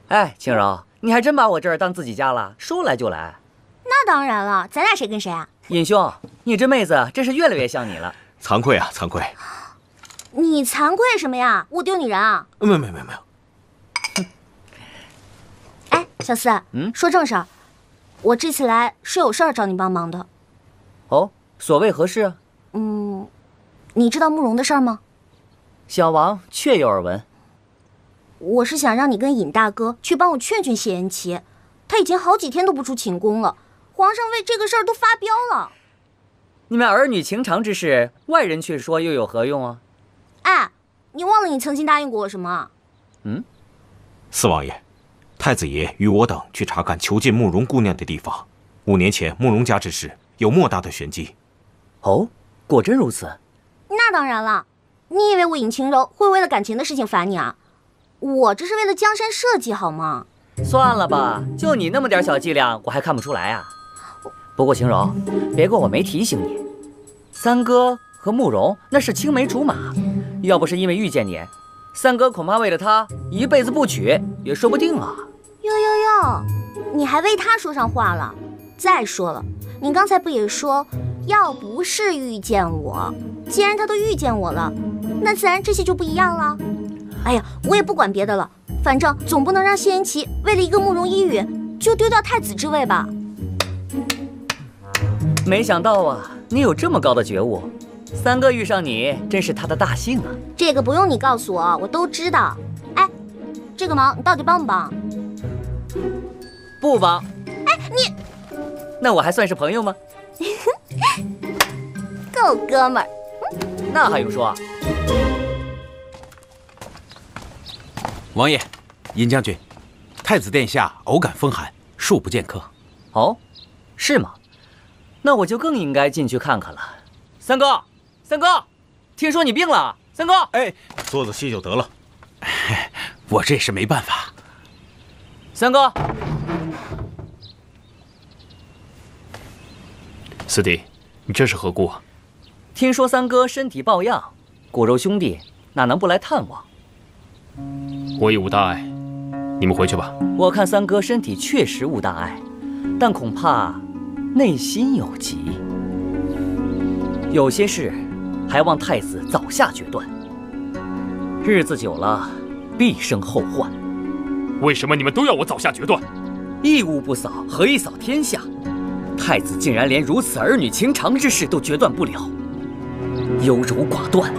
哎，青柔，你还真把我这儿当自己家了，说来就来。那当然了，咱俩谁跟谁啊？尹兄，你这妹子真是越来越像你了。惭愧啊，惭愧。你惭愧什么呀？我丢你人啊？没有。哎，小四，说正事儿，我这次来是有事儿找你帮忙的。哦，所谓何事啊？你知道慕容的事儿吗？小王确有耳闻。我是想让你跟尹大哥去帮我劝劝谢延琪，他已经好几天都不出寝宫了，皇上为这个事儿都发飙了。你们儿女情长之事，外人却说又有何用啊？哎，你忘了你曾经答应过我什么啊？四王爷，太子爷与我等去查看囚禁慕容姑娘的地方。5年前慕容家之事有莫大的玄机。哦，果真如此？那当然了，你以为我尹清柔会为了感情的事情烦你啊？我这是为了江山社稷，好吗？算了吧，就你那么点小伎俩，我还看不出来啊。不过晴柔，别怪我没提醒你，三哥和慕容那是青梅竹马，要不是因为遇见你，三哥恐怕为了他一辈子不娶也说不定啊。哟，你还为他说上话了。再说了，你刚才不也说，要不是遇见我，既然他都遇见我了，那自然这些就不一样了。哎呀，我也不管别的了，反正总不能让谢延琪为了一个慕容一羽就丢掉太子之位吧。没想到啊，你有这么高的觉悟，三哥遇上你真是他的大幸啊。这个不用你告诉我，我都知道。哎，这个忙你到底帮不帮？不帮。哎，你，那我还算是朋友吗？够哥们儿。那还用说？王爷，尹将军，太子殿下偶感风寒，恕不见客。哦，是吗？那我就更应该进去看看了。三哥，听说你病了。三哥，哎，坐着歇就得了。我这是没办法。三哥，四弟，你这是何故啊？听说三哥身体抱恙，骨肉兄弟哪能不来探望？我已无大碍，你们回去吧。我看三哥身体确实无大碍，但恐怕内心有疾，有些事还望太子早下决断。日子久了，必生后患。为什么你们都要我早下决断？一屋不扫，何以扫天下？太子竟然连如此儿女情长之事都决断不了，优柔寡断，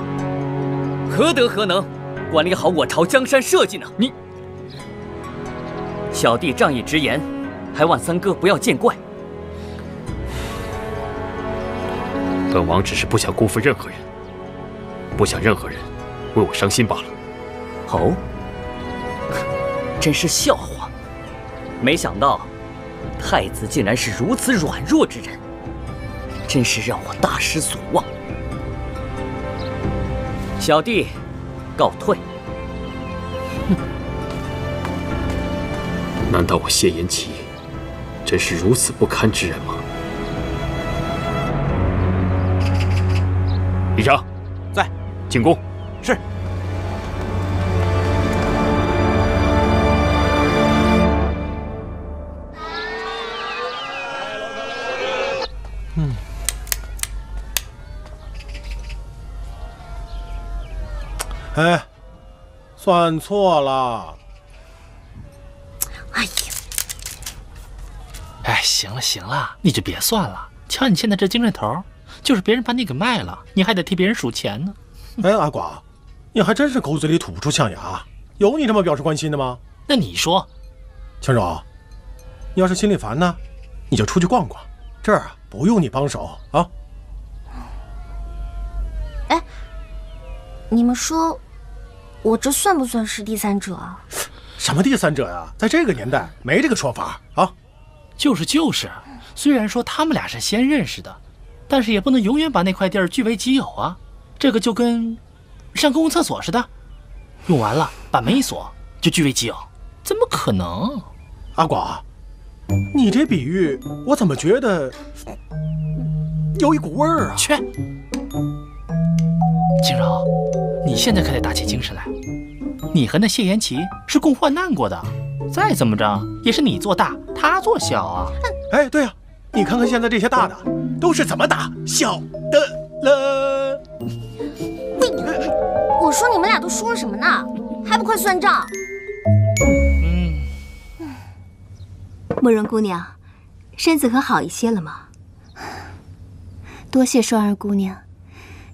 何德何能管理好我朝江山社稷呢？你，小弟仗义直言，还望三哥不要见怪。本王只是不想辜负任何人，不想任何人为我伤心罢了。哦，真是笑话！没想到太子竟然是如此软弱之人，真是让我大失所望。小弟告退。难道我谢延琪真是如此不堪之人吗？李长，在，进宫。是。哎，算错了。哎呀！哎，行了行了，你就别算了。瞧你现在这精神头，就是别人把你给卖了，你还得替别人数钱呢。哎，阿寡，你还真是狗嘴里吐不出象牙。有你这么表示关心的吗？那你说，青柔，你要是心里烦呢，你就出去逛逛，这儿不用你帮手啊。哎，你们说，我这算不算是第三者啊？什么第三者呀？在这个年代没这个说法啊。就是，虽然说他们俩是先认识的，但是也不能永远把那块地儿据为己有啊。这个就跟上公共厕所似的，用完了把门一锁就据为己有，怎么可能？阿寡，你这比喻我怎么觉得有一股味儿啊？去，青柔，你现在可得打起精神来。你和那谢延琪是共患难过的，再怎么着也是你做大，他做小啊。哎，对啊，你看看现在这些大的都是怎么打小的了。我说你们俩都说了什么呢？还不快算账！慕容姑娘，身子可好一些了吗？多谢双儿姑娘，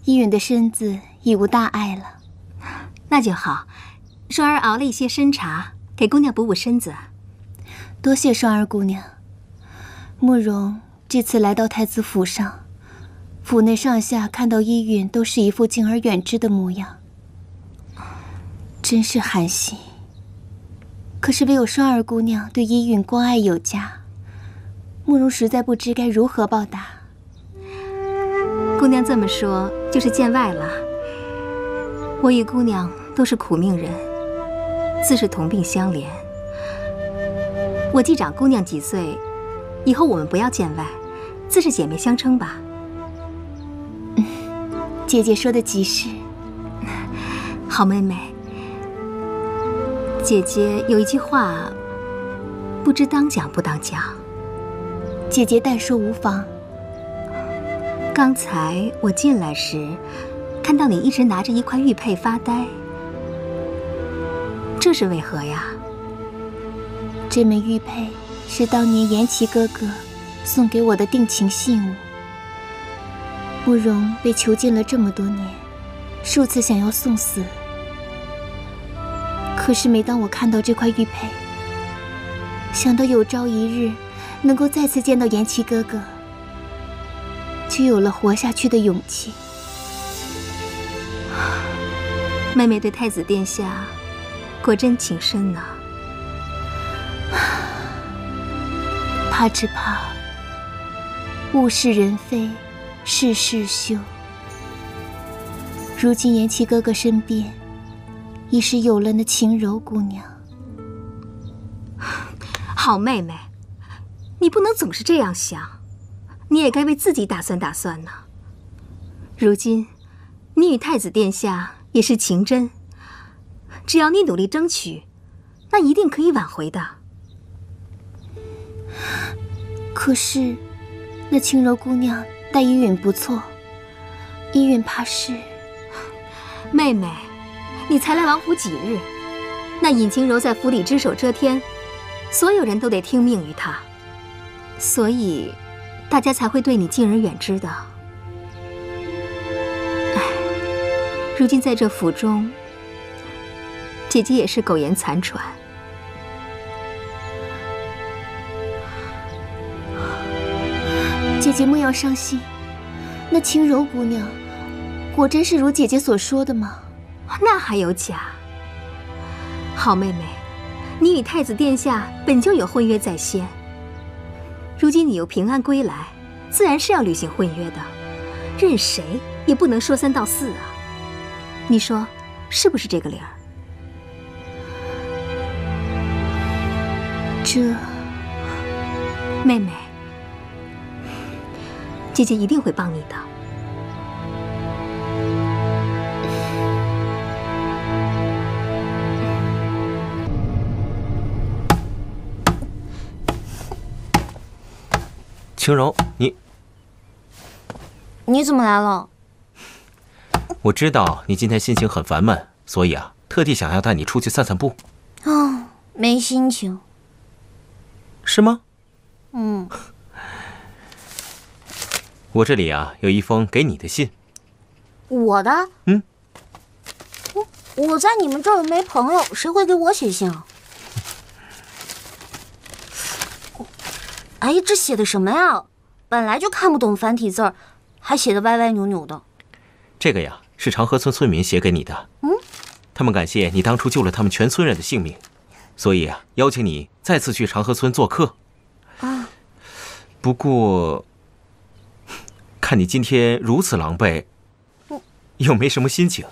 依允的身子已无大碍了。那就好，双儿熬了一些参茶，给姑娘补补身子。多谢双儿姑娘。慕容这次来到太子府上，府内上下看到依允都是一副敬而远之的模样，真是寒心。可是唯有双儿姑娘对依允关爱有加，慕容实在不知该如何报答。姑娘这么说，就是见外了。我与姑娘都是苦命人，自是同病相怜。我既长姑娘几岁，以后我们不要见外，自是姐妹相称吧。姐姐说的极是。好妹妹，姐姐有一句话，不知当讲不当讲。姐姐但说无妨。刚才我进来时，看到你一直拿着一块玉佩发呆，这是为何呀？这枚玉佩是当年延琪哥哥送给我的定情信物。慕容被囚禁了这么多年，数次想要送死，可是每当我看到这块玉佩，想到有朝一日能够再次见到延琪哥哥，就有了活下去的勇气。妹妹对太子殿下果真情深呐。怕只怕物是人非，事事休。如今延琪哥哥身边已是有了那晴柔姑娘。好妹妹，你不能总是这样想，你也该为自己打算打算呢。如今你与太子殿下也是情真，只要你努力争取，那一定可以挽回的。可是那晴柔姑娘待依允不错，依允怕是……妹妹，你才来王府几日？那尹晴柔在府里只手遮天，所有人都得听命于她，所以大家才会对你敬而远之的。哎，如今在这府中，姐姐也是苟延残喘。姐姐莫要伤心，那晴柔姑娘果真是如姐姐所说的吗？那还有假？好妹妹，你与太子殿下本就有婚约在先，如今你又平安归来，自然是要履行婚约的，任谁也不能说三道四啊。你说是不是这个理儿？这……妹妹，姐姐一定会帮你的。晴柔，你怎么来了？我知道你今天心情很烦闷，所以特特地想要带你出去散散步。哦，没心情。是吗？嗯。我这里啊有一封给你的信。我的？嗯。我在你们这儿没朋友，谁会给我写信啊？哎，这写的什么呀？本来就看不懂繁体字儿，还写的歪歪扭扭的。这个呀，是长河村村民写给你的。嗯，他们感谢你当初救了他们全村人的性命，所以啊，邀请你再次去长河村做客。啊。不过，看你今天如此狼狈，又没什么心情，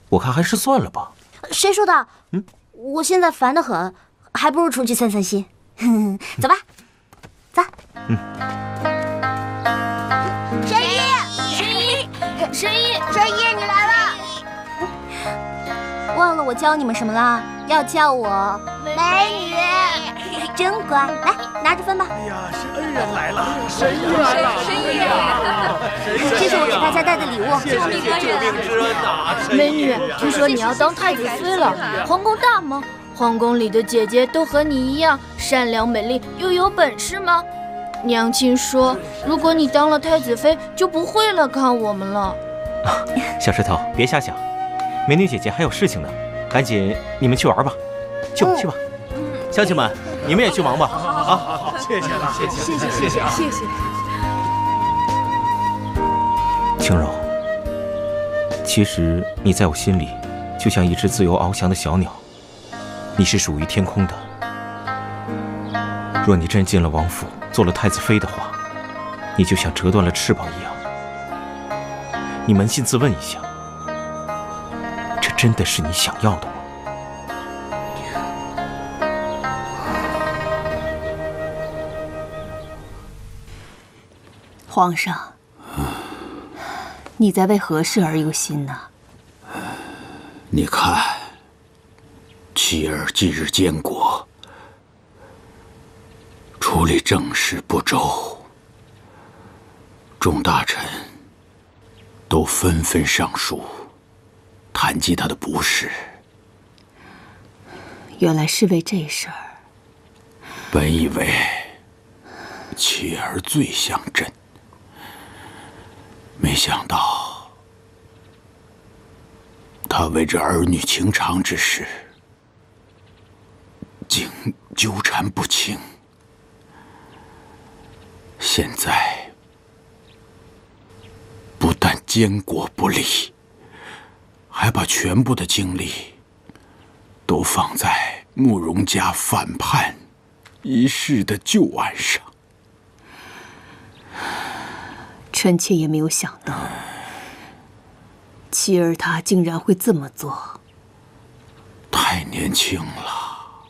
我看还是算了吧。谁说的？嗯，我现在烦得很，还不如出去散散心。走吧，走。嗯。神医，你来了！忘了我教你们什么了？要叫我美女，真乖。来，拿着分吧。哎呀，是恩人来了，神医来了，这是我给大家带的礼物，救命之恩呐！美女，听说你要当太子妃了，皇宫大吗？皇宫里的姐姐都和你一样善良美丽又有本事吗？娘亲说，如果你当了太子妃，就不会来看我们了。小石头，别瞎想，美女姐姐还有事情呢，赶紧你们去玩吧，去吧去吧。乡亲们，你们也去忙吧。好，谢谢了，谢谢。青柔，其实你在我心里，就像一只自由翱翔的小鸟，你是属于天空的。若你真进了王府，做了太子妃的话，你就像折断了翅膀一样。你扪心自问一下，这真的是你想要的吗？皇上，你在为何事而忧心呢？你看，妻儿近日监国，处理政事不周，众大臣都纷纷上书，谈及他的不是。原来是为这事儿。本以为妻儿最像朕，没想到他为这儿女情长之事，竟纠缠不清。现在不但监国不力，还把全部的精力都放在慕容家反叛一事的旧案上。臣妾也没有想到，妻儿她竟然会这么做。太年轻了，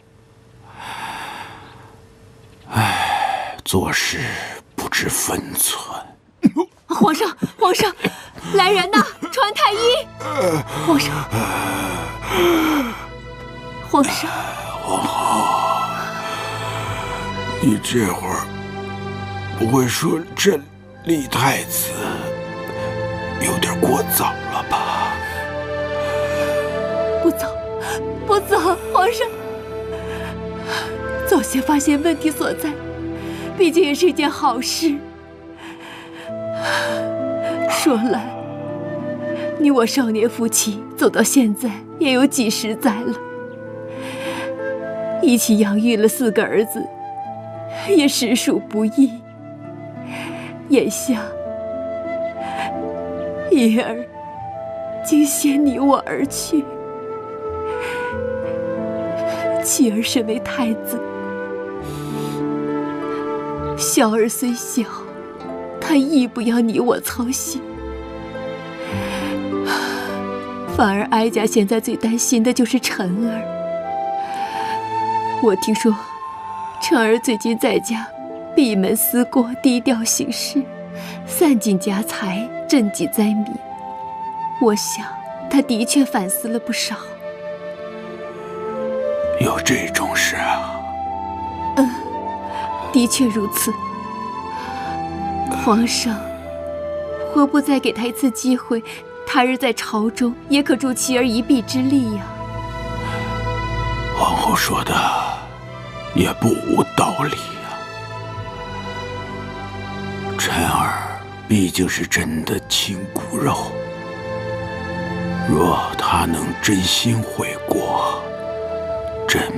唉，做事不知分寸。皇上，来人呐！传太医！皇上，皇后，你这会儿不会说朕立太子有点过早了吧？不早，皇上，早些发现问题所在，毕竟也是一件好事。说来，你我少年夫妻走到现在也有几十载了，一起养育了4个儿子，也实属不易。眼下，一儿竟先你我而去，妻儿身为太子，小儿虽小，他亦不要你我操心。反而哀家现在最担心的就是晨儿。我听说，晨儿最近在家闭门思过，低调行事，散尽家财，赈济灾民。我想，他的确反思了不少。有这种事啊？的确如此。皇上，何不再给他一次机会？他日在朝中也可助妻儿一臂之力呀。皇后说的也不无道理呀。臣儿毕竟是朕的亲骨肉，若他能真心悔过，朕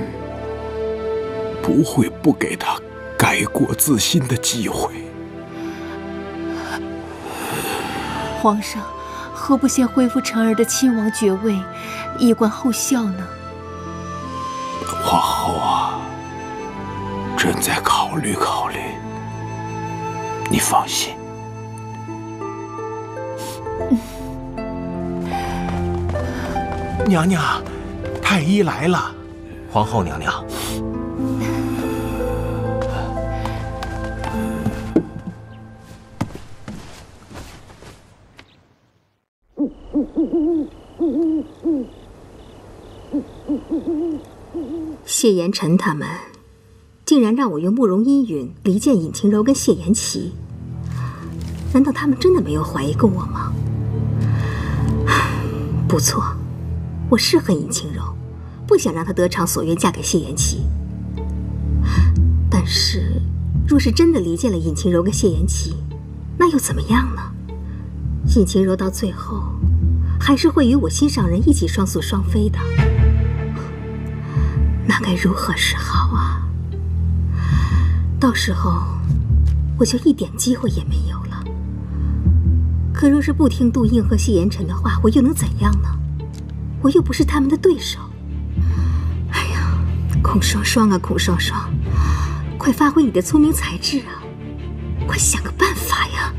不会不给他改过自新的机会。皇上，何不先恢复臣儿的亲王爵位，以观后效呢？皇后啊，朕再考虑考虑。你放心。娘娘，太医来了。皇后娘娘。谢言辰他们竟然让我用慕容依允离间尹晴柔跟谢言齐，难道他们真的没有怀疑过我吗？不错，我是恨尹晴柔，不想让她得偿所愿嫁给谢言齐。但是，若是真的离间了尹晴柔跟谢言齐，那又怎么样呢？尹晴柔到最后还是会与我心上人一起双宿双飞的，那该如何是好啊？到时候我就一点机会也没有了。可若是不听杜映和谢言辰的话，我又能怎样呢？我又不是他们的对手。哎呀，孔双双啊，孔双双，快发挥你的聪明才智啊！快想个办法呀！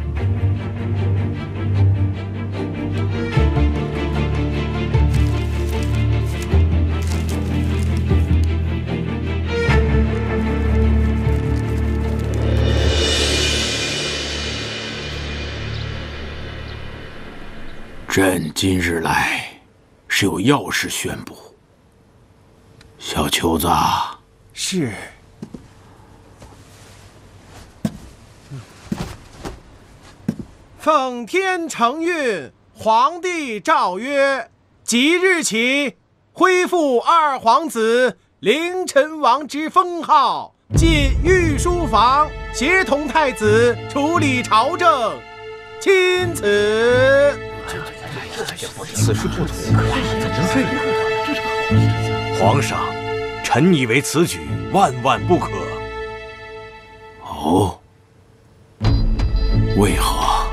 朕今日来是有要事宣布。小球子，是。奉天承运，皇帝诏曰：即日起恢复二皇子凌晨王之封号，进御书房，协同太子处理朝政。钦此。此事不同，怎能这样？这是好事。皇上，臣以为此举万万不可。哦，为何？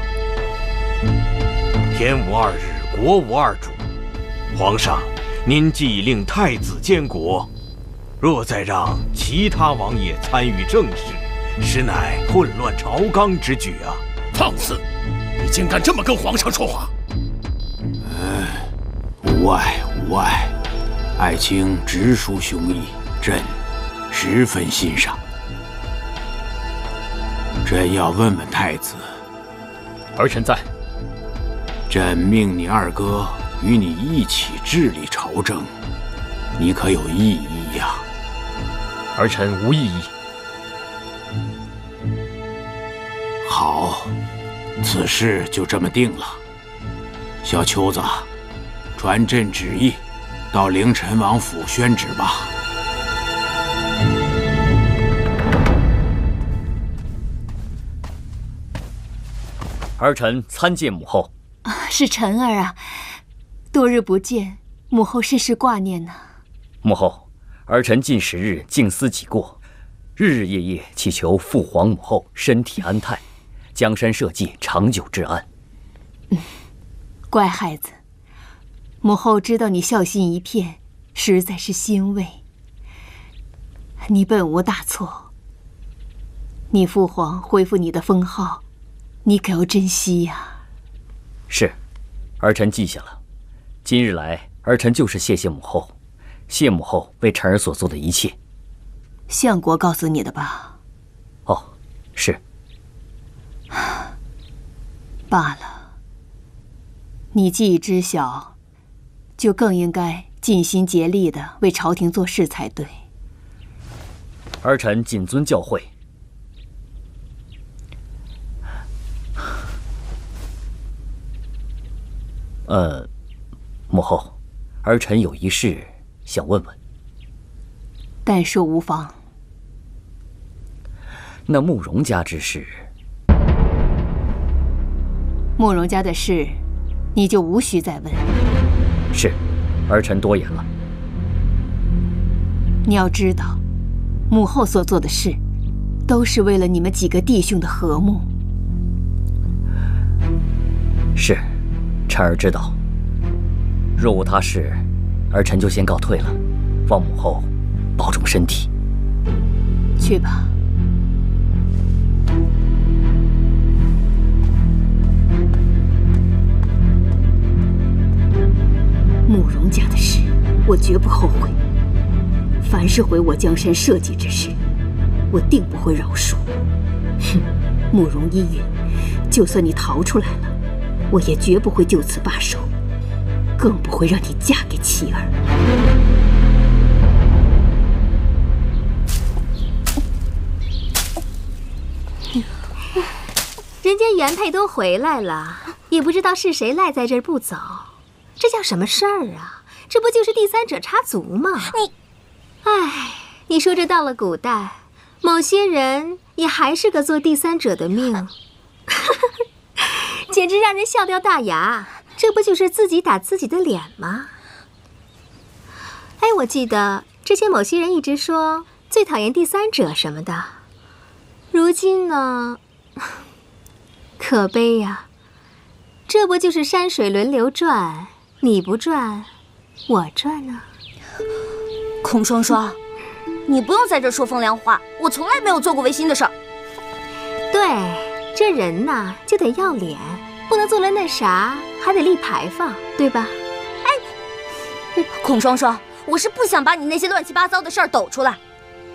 天无二日，国无二主。皇上，您既已令太子监国，若再让其他王爷参与政事，实乃混乱朝纲之举啊！放肆！你竟敢这么跟皇上说话！无碍无碍，爱卿直抒胸臆，朕十分欣赏。朕要问问太子，儿臣在。朕命你二哥与你一起治理朝政，你可有异议呀？儿臣无异议。好，此事就这么定了。小秋子，传朕旨意，到凌晨王府宣旨吧。儿臣参见母后。是臣儿啊，多日不见，母后甚是挂念呢。母后，儿臣近10日静思己过，日日夜夜祈求父皇母后身体安泰，江山社稷长久治安。乖孩子，母后知道你孝心一片，实在是欣慰。你本无大错，你父皇恢复你的封号，你可要珍惜呀。是，儿臣记下了。今日来，儿臣就是谢谢母后，谢母后为臣儿所做的一切。相国告诉你的吧？哦，是。罢了，你既已知晓，就更应该尽心竭力地为朝廷做事才对。儿臣谨遵教诲。母后，儿臣有一事想问问。但说无妨。那慕容家之事，慕容家的事，你就无需再问。是，儿臣多言了。你要知道，母后所做的事，都是为了你们几个弟兄的和睦。是，臣儿知道。若无他事，儿臣就先告退了。望母后保重身体。去吧。慕容家的事，我绝不后悔。凡是毁我江山社稷之事，我定不会饶恕。哼，慕容依云，就算你逃出来了，我也绝不会就此罢手，更不会让你嫁给妻儿。人家原配都回来了，也不知道是谁赖在这儿不走，这叫什么事儿啊？这不就是第三者插足吗？你说这到了古代，某些人也还是个做第三者的命，简直让人笑掉大牙。这不就是自己打自己的脸吗？哎，我记得之前某些人一直说最讨厌第三者什么的，如今呢？可悲呀，这不就是山水轮流转，你不转，我转呢？孔双双，你不用在这说风凉话，我从来没有做过违心的事儿。对，这人呐就得要脸，不能做了那啥，还得立牌坊，对吧？哎，孔双双，我是不想把你那些乱七八糟的事儿抖出来，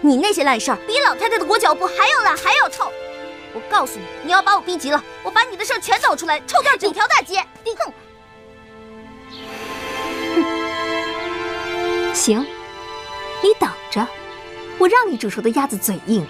你那些烂事儿比老太太的裹脚布还要烂还要臭。我告诉你，你要把我逼急了，我把你的事儿全抖出来，臭掉整条大街。你哼！行，你等着，我让你煮熟的鸭子嘴硬。